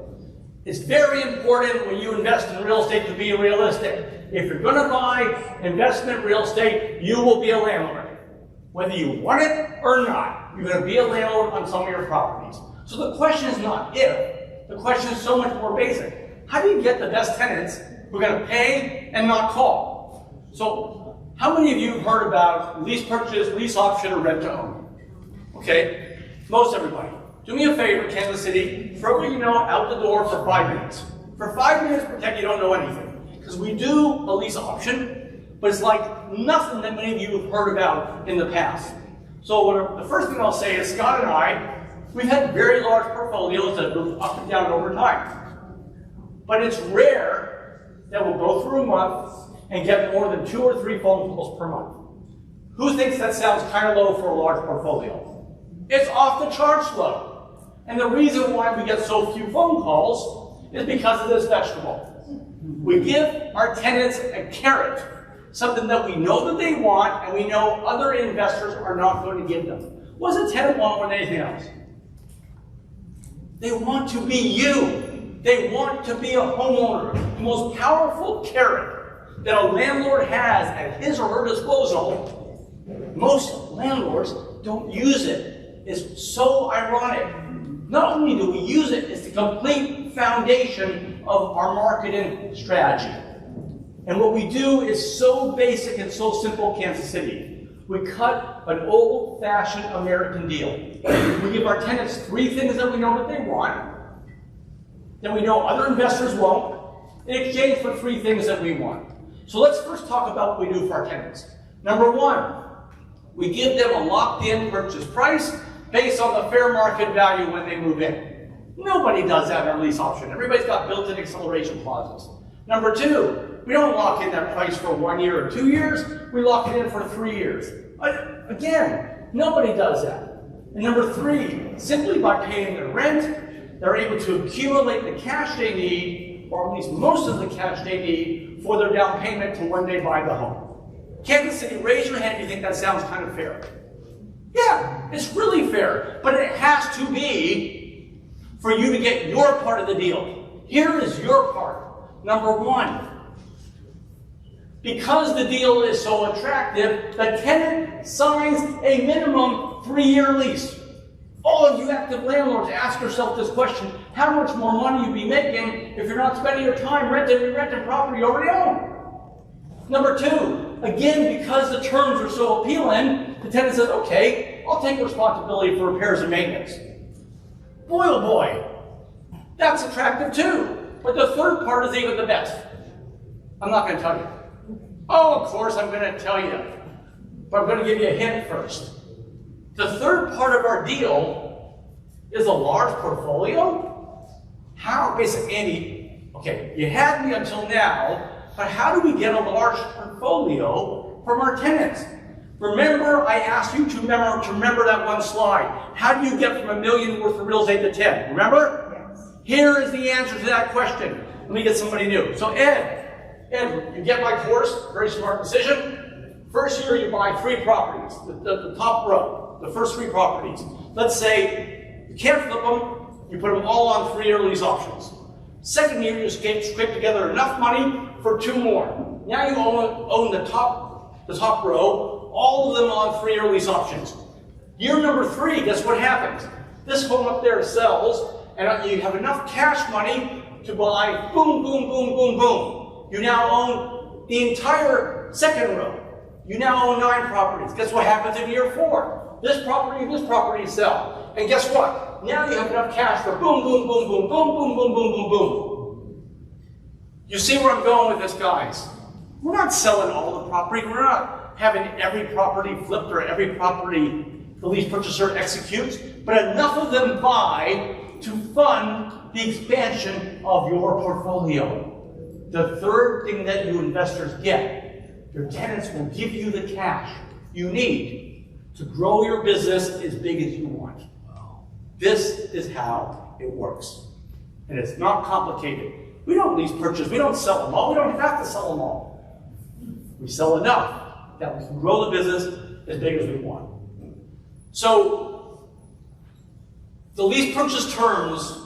It's very important when you invest in real estate to be realistic. If you're going to buy investment real estate, you will be a landlord. Whether you want it or not, you're going to be a landlord on some of your properties. So the question is not if. The question is so much more basic. How do you get the best tenants who are going to pay and not call? So, how many of you have heard about lease purchase, lease option, or rent to own? Okay, most everybody. Do me a favor, Kansas City, throw what you know out the door for 5 minutes. For 5 minutes, pretend you don't know anything. Because we do a lease option, but it's like nothing that many of you have heard about in the past. So the first thing I'll say is Scott and I, we've had very large portfolios that move up and down over time. But it's rare that we'll go through a month and get more than 2 or 3 phone calls per month. Who thinks that sounds kind of low for a large portfolio? It's off the charts low. And the reason why we get so few phone calls is because of this vegetable. We give our tenants a carrot, something that we know that they want and we know other investors are not going to give them. What does a tenant want more than anything else? They want to be you. They want to be a homeowner. The most powerful carrot that a landlord has at his or her disposal, most landlords don't use it. It's so ironic. Not only do we use it, it's the complete foundation of our marketing strategy. And what we do is so basic and so simple, Kansas City. We cut an old-fashioned American deal. We give our tenants 3 things that we know that they want, that we know other investors won't, in exchange for 3 things that we want. So let's first talk about what we do for our tenants. Number 1, we give them a locked-in purchase price based on the fair market value when they move in. Nobody does that in our lease option. Everybody's got built-in acceleration clauses. Number 2, we don't lock in that price for 1 year or 2 years. We lock it in for 3 years. Again, nobody does that. And number 3, simply by paying their rent, they're able to accumulate the cash they need, or at least most of the cash they need, for their down payment to one day buy the home. Kansas City, raise your hand if you think that sounds kind of fair. Yeah, it's really fair, but it has to be for you to get your part of the deal. Here is your part. Number 1, because the deal is so attractive, the tenant signs a minimum 3-year lease. All of you active landlords, ask yourself this question: how much more money you'd be making if you're not spending your time renting property you already own? Number 2, again, because the terms are so appealing, the tenant says, okay, I'll take responsibility for repairs and maintenance. Boy, oh boy, that's attractive too. But the third part is even the best. I'm not going to tell you. Oh, of course I'm going to tell you. But I'm going to give you a hint first. The third part of our deal is a large portfolio. How? Basically, Andy, okay, you had me until now, but how do we get a large portfolio from our tenants? Remember, I asked you to remember that one slide. How do you get from $1 million worth of real estate to 10? Remember? Yes. Here is the answer to that question. Let me get somebody new. So Ed, you get my course, very smart decision. First year you buy 3 properties, the top row, the first 3 properties. Let's say you can't flip them, you put them all on 3-year lease options. Second year you scrape together enough money for 2 more. Now you own the top row, all of them on 3-year lease options. Year number 3, guess what happens? This home up there sells, and you have enough cash money to buy boom, boom, boom, boom, boom. You now own the entire second row. You now own 9 properties. Guess what happens in year 4? This property sell. And guess what? Now you have enough cash for boom, boom, boom, boom, boom, boom, boom, boom, boom, boom. You see where I'm going with this, guys? We're not selling all the property. We're not having every property flipped or every property the lease purchaser executes, but enough of them buy to fund the expansion of your portfolio. The third thing that you investors get, your tenants will give you the cash you need to grow your business as big as you want. This is how it works. And it's not complicated. We don't lease purchase, we don't sell them all, we don't have to sell them all. We sell enough that we can grow the business as big as we want. So, the lease purchase terms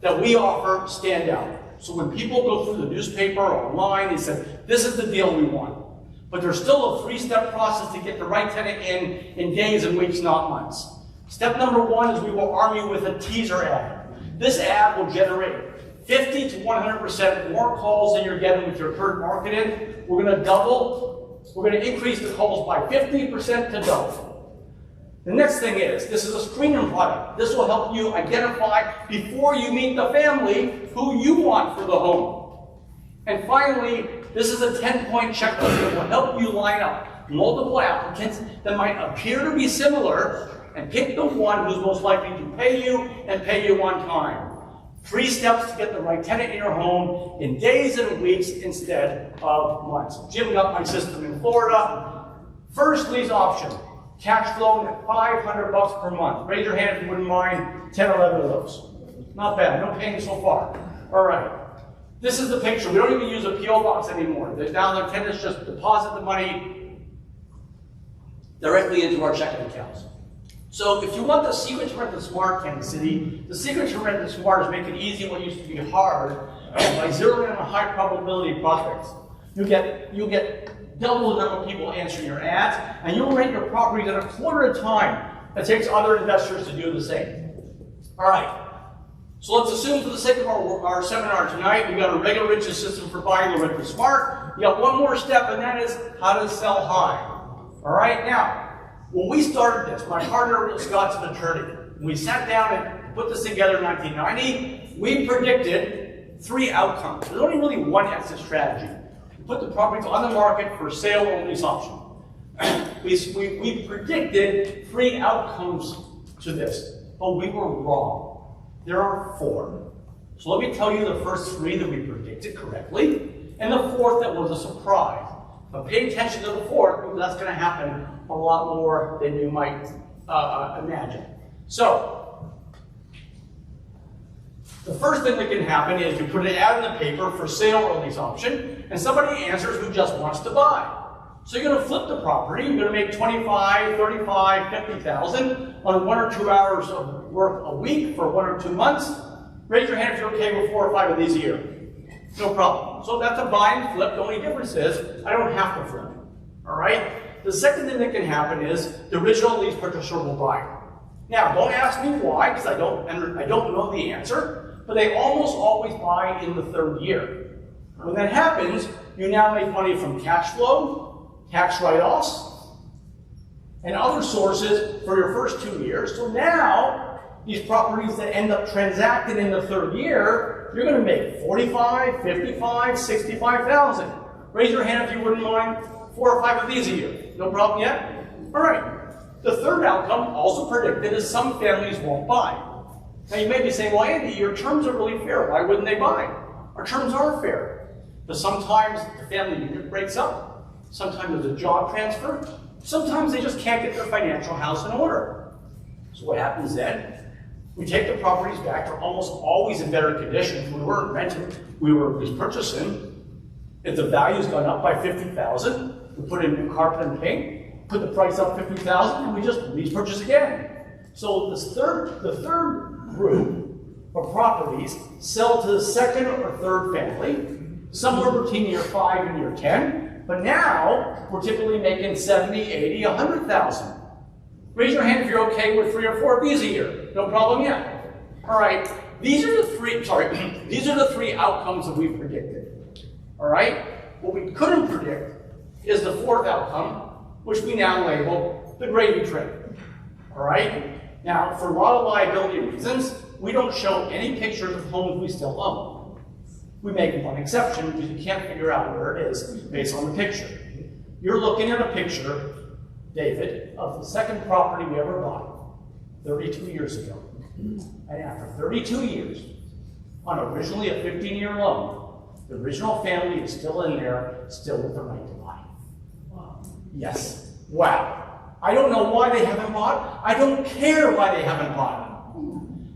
that we offer stand out. So when people go through the newspaper or online, they say, this is the deal we want. But there's still a 3-step process to get the right tenant in days and weeks, not months. Step number 1 is we will arm you with a teaser ad. This ad will generate 50 to 100% more calls than you're getting with your current marketing. We're going to increase the calls by 50% to double. The next thing is, this is a screening product. This will help you identify before you meet the family who you want for the home. And finally, this is a 10-point checklist that will help you line up multiple applicants that might appear to be similar and pick the one who's most likely to pay you and pay you on time. 3 steps to get the right tenant in your home in days and weeks instead of months. Jim got my system in Florida. First lease option. Cash flow at $500 per month. Raise your hand if you wouldn't mind 10 or 11 of those. Not bad, no pain so far. All right. This is the picture. We don't even use a P.O. box anymore. Now the tenants just deposit the money directly into our checking accounts. So if you want the secret to rent the smart, Kansas City, the secret to rent the smart is make it easy what used to be hard by zeroing in on high probability prospects. You'll get double the number of people answering your ads, and you'll rent your properties at a quarter of the time that takes other investors to do the same. All right. So let's assume for the sake of our seminar tonight, we got a regular riches system for buying the rent the smart. You got one more step, and that is how to sell high. All right. Now, when we started this, my partner Scott's an attorney. We sat down and put this together in 1990. We predicted 3 outcomes. There's only really one exit strategy. Put the properties on the market for sale or lease option. we predicted 3 outcomes to this, but we were wrong. There are 4. So let me tell you the first 3 that we predicted correctly, and the 4th that was a surprise. But pay attention to the 4th, because that's going to happen a lot more than you might imagine. So, the first thing that can happen is you put an ad in the paper for sale or lease option, and somebody answers who just wants to buy. So you're going to flip the property, you're going to make $25,000, $35,000, $50,000 on 1 or 2 hours of work a week for 1 or 2 months. Raise your hand if you're okay with 4 or 5 of these a year. No problem. So that's a buy and flip. The only difference is I don't have to flip. All right? The second thing that can happen is the original lease purchaser will buy. Now, don't ask me why, because I don't know the answer. But they almost always buy in the 3rd year. When that happens, you now make money from cash flow, tax write-offs, and other sources for your first 2 years. So now, these properties that end up transacting in the 3rd year, you're going to make $45,000, $55,000, $65,000. Raise your hand if you wouldn't mind 4 or 5 of these a year. No problem yet? All right. The 3rd outcome, also predicted, is some families won't buy. Now you may be saying, well, Andy, your terms are really fair. Why wouldn't they buy? Our terms are fair. But sometimes the family unit breaks up. Sometimes there's a job transfer. Sometimes they just can't get their financial house in order. So what happens then? We take the properties back. They're almost always in better condition. We weren't renting. We were just purchasing. If the value's gone up by $50,000, we put in new carpet and paint, put the price up $50,000, and we just lease purchase again. So the third group of properties sell to the 2nd or 3rd family, somewhere between year 5 and year 10, but now we're typically making 70, 80, 100,000. Raise your hand if you're okay with 3 or 4 of these a year. No problem yet. All right, these are the 3 outcomes that we predicted. All right, what we couldn't predict is the 4th outcome, which we now label the gravy train. All right. Now, for a lot of liability reasons, we don't show any pictures of homes we still own. We make one exception because you can't figure out where it is based on the picture. You're looking at a picture, David, of the 2nd property we ever bought 32 years ago. And after 32 years, on originally a 15-year loan, the original family is still in there, still with the right to buy. Wow. Yes. Wow. I don't know why they haven't bought. I don't care why they haven't bought.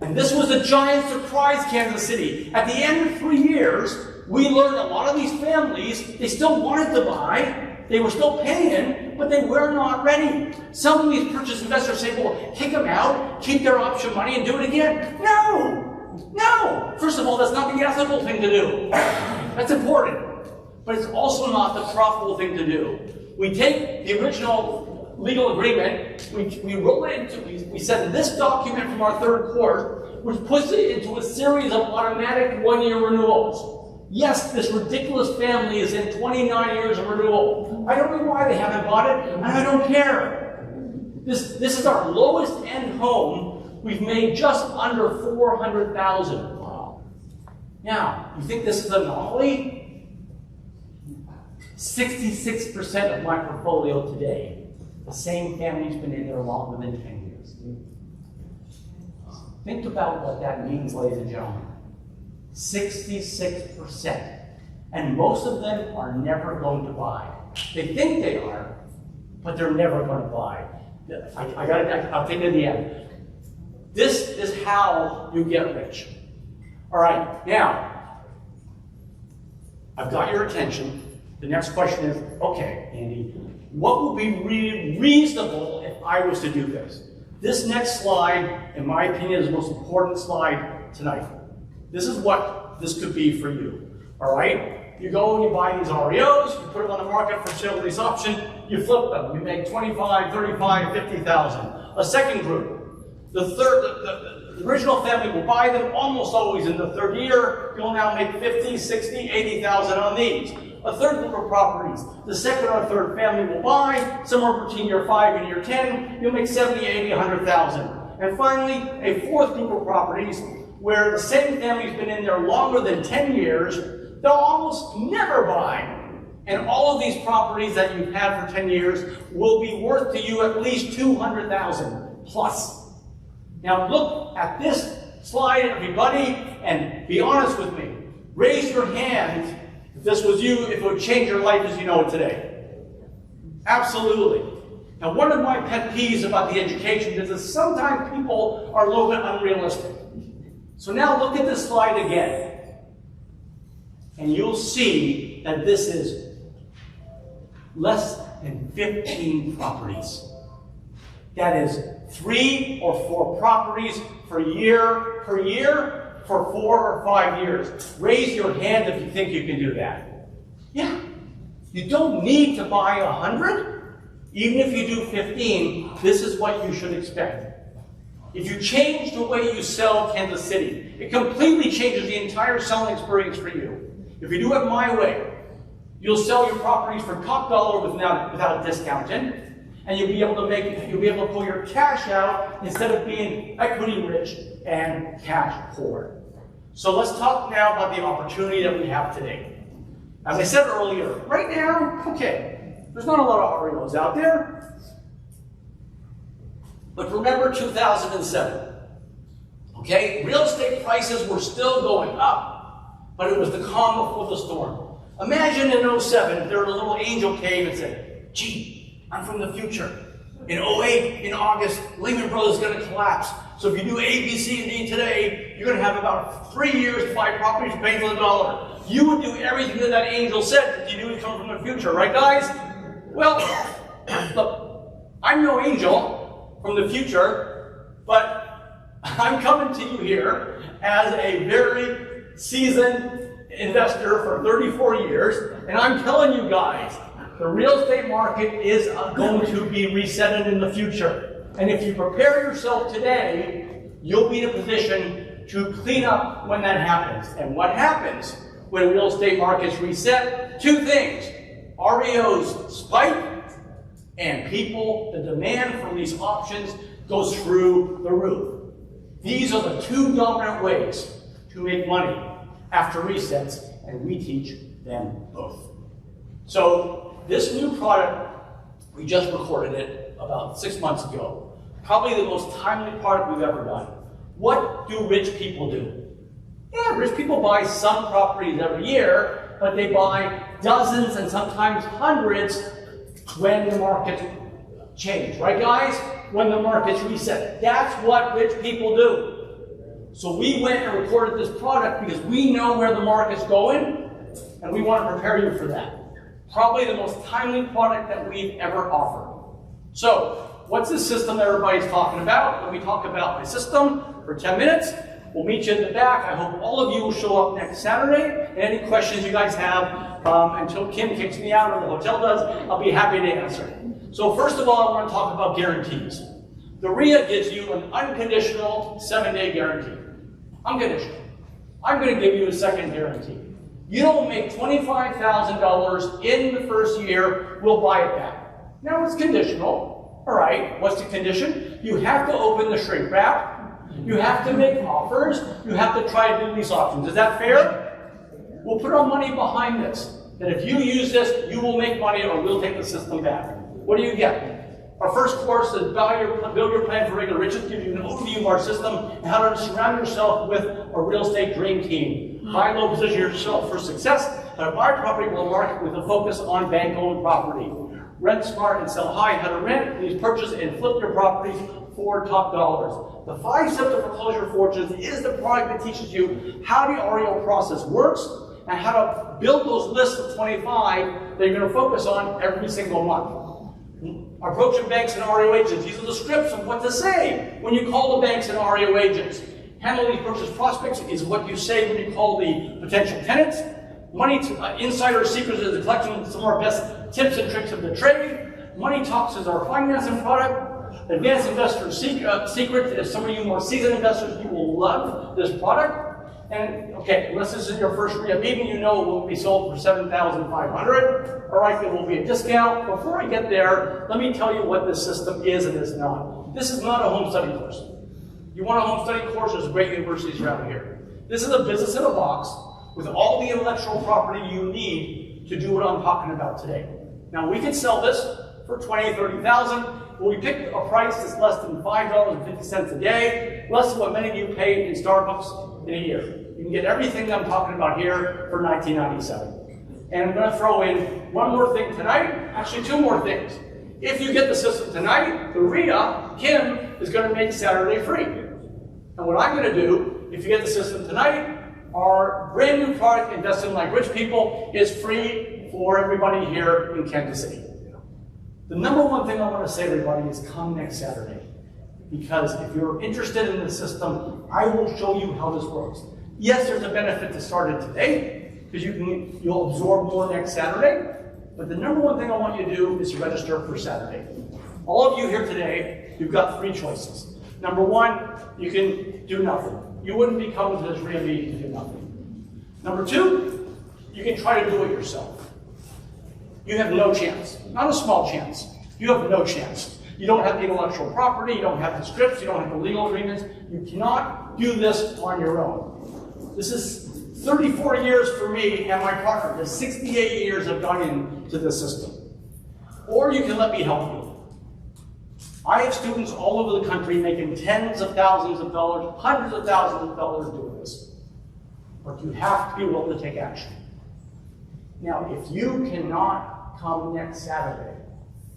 And this was a giant surprise, Kansas City. At the end of 3 years, we learned a lot of these families, they still wanted to buy, they were still paying, but they were not ready. Some of these purchase investors say, well, kick them out, keep their option money, and do it again. No! No! First of all, that's not the ethical thing to do. That's important. But it's also not the profitable thing to do. We take the original legal agreement, we roll it into, we send this document from our 3rd court which puts it into a series of automatic one-year renewals. Yes, this ridiculous family is in 29 years of renewal. I don't know why they haven't bought it, and I don't care. This is our lowest end home. We've made just under $400,000. Wow. Now, you think this is an anomaly? 66% of my portfolio today, the same family's been in there longer than 10 years. Think about what that means, ladies and gentlemen. 66%. And most of them are never going to buy. They think they are, but they're never going to buy. I'll take it to the end. This is how you get rich. All right, now, I've got your attention. The next question is, okay, Andy, what would be reasonable if I was to do this? This next slide, in my opinion, is the most important slide tonight. This is what this could be for you, all right? You go and you buy these REOs, you put them on the market for sale lease option, you flip them, you make 25, 35, 50,000. A second group, the original family will buy them almost always in the third year. You'll now make 50, 60, 80,000 on these. A third group of properties, the second or third family will buy, somewhere between year 5 and year 10, you'll make 70, 80, 100,000. And finally, a fourth group of properties where the same family's been in there longer than 10 years, they'll almost never buy. And all of these properties that you've had for 10 years will be worth to you at least 200,000 plus. Now look at this slide, everybody, and be honest with me. Raise your hand if this was you, if it would change your life as you know it today. Absolutely. Now one of my pet peeves about the education is that sometimes people are a little bit unrealistic. So now look at this slide again. And you'll see that this is less than 15 properties. That is 3 or 4 properties per year for 4 or 5 years. Raise your hand if you think you can do that. Yeah. You don't need to buy 100. Even if you do 15, this is what you should expect. If you change the way you sell Kansas City, it completely changes the entire selling experience for you. If you do it my way, you'll sell your properties for top dollar without discounting, and you'll be able to pull your cash out instead of being equity rich and cash poor. So let's talk now about the opportunity that we have today. As I said earlier, right now, okay, there's not a lot of REOs out there. But remember 2007, okay? Real estate prices were still going up, but it was the calm before the storm. Imagine in 07, if there were a little angel came and said, gee, I'm from the future. In 08, in August, Lehman Brothers is going to collapse. So if you do A, B, C, and D today, you're going to have about 3 years to buy properties for pennies on the dollar. You would do everything that that angel said if you knew he'd come from the future, right guys? Well, look, I'm no angel from the future, but I'm coming to you here as a very seasoned investor for 34 years, and I'm telling you guys, the real estate market is going to be resetted in the future. And if you prepare yourself today, you'll be in a position to clean up when that happens. And what happens when real estate markets reset? 2 things. REOs spike, and the demand for these options goes through the roof. These are the 2 dominant ways to make money after resets, and we teach them both. So this new product, we just recorded it about 6 months ago. Probably the most timely product we've ever done. What do rich people do? Yeah, rich people buy some properties every year, but they buy dozens and sometimes hundreds when the markets change. Right, guys? When the markets reset. That's what rich people do. So we went and recorded this product because we know where the market's going, and we want to prepare you for that. Probably the most timely product that we've ever offered. So, what's the system that everybody's talking about? Let me talk about my system for 10 minutes. We'll meet you in the back. I hope all of you will show up next Saturday. And any questions you guys have, until Kim kicks me out or the hotel does, I'll be happy to answer. So first of all, I want to talk about guarantees. The REIA gives you an unconditional 7-day guarantee. unconditional. I'm going to give you a second guarantee. You don't make $25,000 in the first year, we'll buy it back. Now it's conditional. All right, what's the condition? You have to open the shrink wrap. You have to make offers. You have to try to do these auctions. Is that fair? We'll put our money behind this. That if you use this, you will make money or we'll take the system back. What do you get? Our first course is Build Your Plan for Regular Riches, gives you an overview of our system and how to surround yourself with a real estate dream team. Buy low, position yourself for success, how to buy property below market with a focus on bank-owned property. Rent smart and sell high, how to rent, lease, purchase, and flip your properties for top dollars. The 5 Steps to Foreclosure Fortunes is the product that teaches you how the REO process works and how to build those lists of 25 that you're going to focus on every single month. Approaching banks and REO agents. These are the scripts of what to say when you call the banks and REO agents. Handle these purchase prospects is what you say when you call the potential tenants. Money to insider secrets is a collection of some of our best tips and tricks of the trade. Money Talks is our financing product. Advanced Investor Secret is some of you more seasoned investors, you will love this product. And okay, unless this is your first REO meeting, you know it will be sold for $7,500. All right, there will be a discount. Before I get there, let me tell you what this system is and is not. This is not a home study course. You want a home study course? There's great universities around here. This is a business in a box with all the intellectual property you need to do what I'm talking about today. Now, we could sell this for $20,000, $30,000, but we picked a price that's less than $5.50 a day, less than what many of you pay in Starbucks in a year. You can get everything I'm talking about here for $19.97. And I'm going to throw in one more thing tonight, actually 2 more things. If you get the system tonight, the REIA, Kim, is going to make Saturday free. And what I'm going to do, if you get the system tonight, our brand new product, Investing Like Rich People, is free for everybody here in Kansas City. The number one thing I want to say to everybody is come next Saturday. Because if you're interested in the system, I will show you how this works. Yes, there's a benefit to start it today, because you'll absorb more next Saturday. But the number one thing I want you to do is register for Saturday. All of you here today, you've got 3 choices. Number 1, you can do nothing. You wouldn't be coming to this REIA meeting to do nothing. Number 2, you can try to do it yourself. You have no chance. Not a small chance. You have no chance. You don't have the intellectual property, you don't have the scripts, you don't have the legal agreements. You cannot do this on your own. This is 34 years for me and my partner. There's 68 years I've gone into this system. Or you can let me help you. I have students all over the country making tens of thousands of dollars, hundreds of thousands of dollars doing this. But you have to be willing to take action. Now, if you cannot come next Saturday,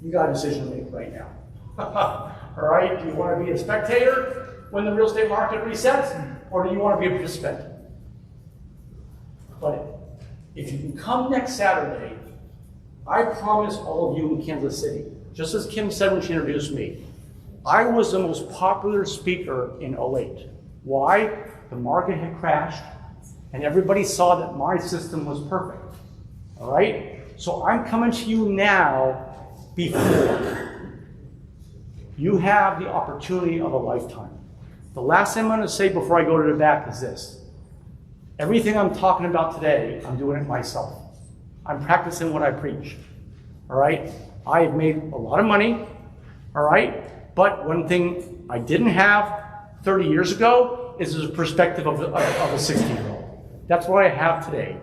you got a decision to make right now. All right, do you want to be a spectator when the real estate market resets, or do you want to be a participant? But if you can come next Saturday, I promise all of you in Kansas City, just as Kim said when she introduced me, I was the most popular speaker in 08. Why? The market had crashed, and everybody saw that my system was perfect. All right? So I'm coming to you now before. You have the opportunity of a lifetime. The last thing I'm going to say before I go to the back is this. Everything I'm talking about today, I'm doing it myself. I'm practicing what I preach. All right? I have made a lot of money. All right? But one thing I didn't have 30 years ago is the perspective of a 60-year-old. That's what I have today.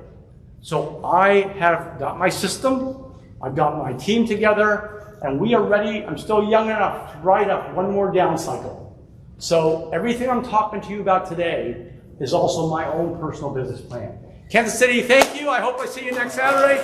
So I have got my system, I've got my team together, and we are ready. I'm still young enough to ride up one more down cycle. So everything I'm talking to you about today is also my own personal business plan. Kansas City, thank you. I hope I see you next Saturday.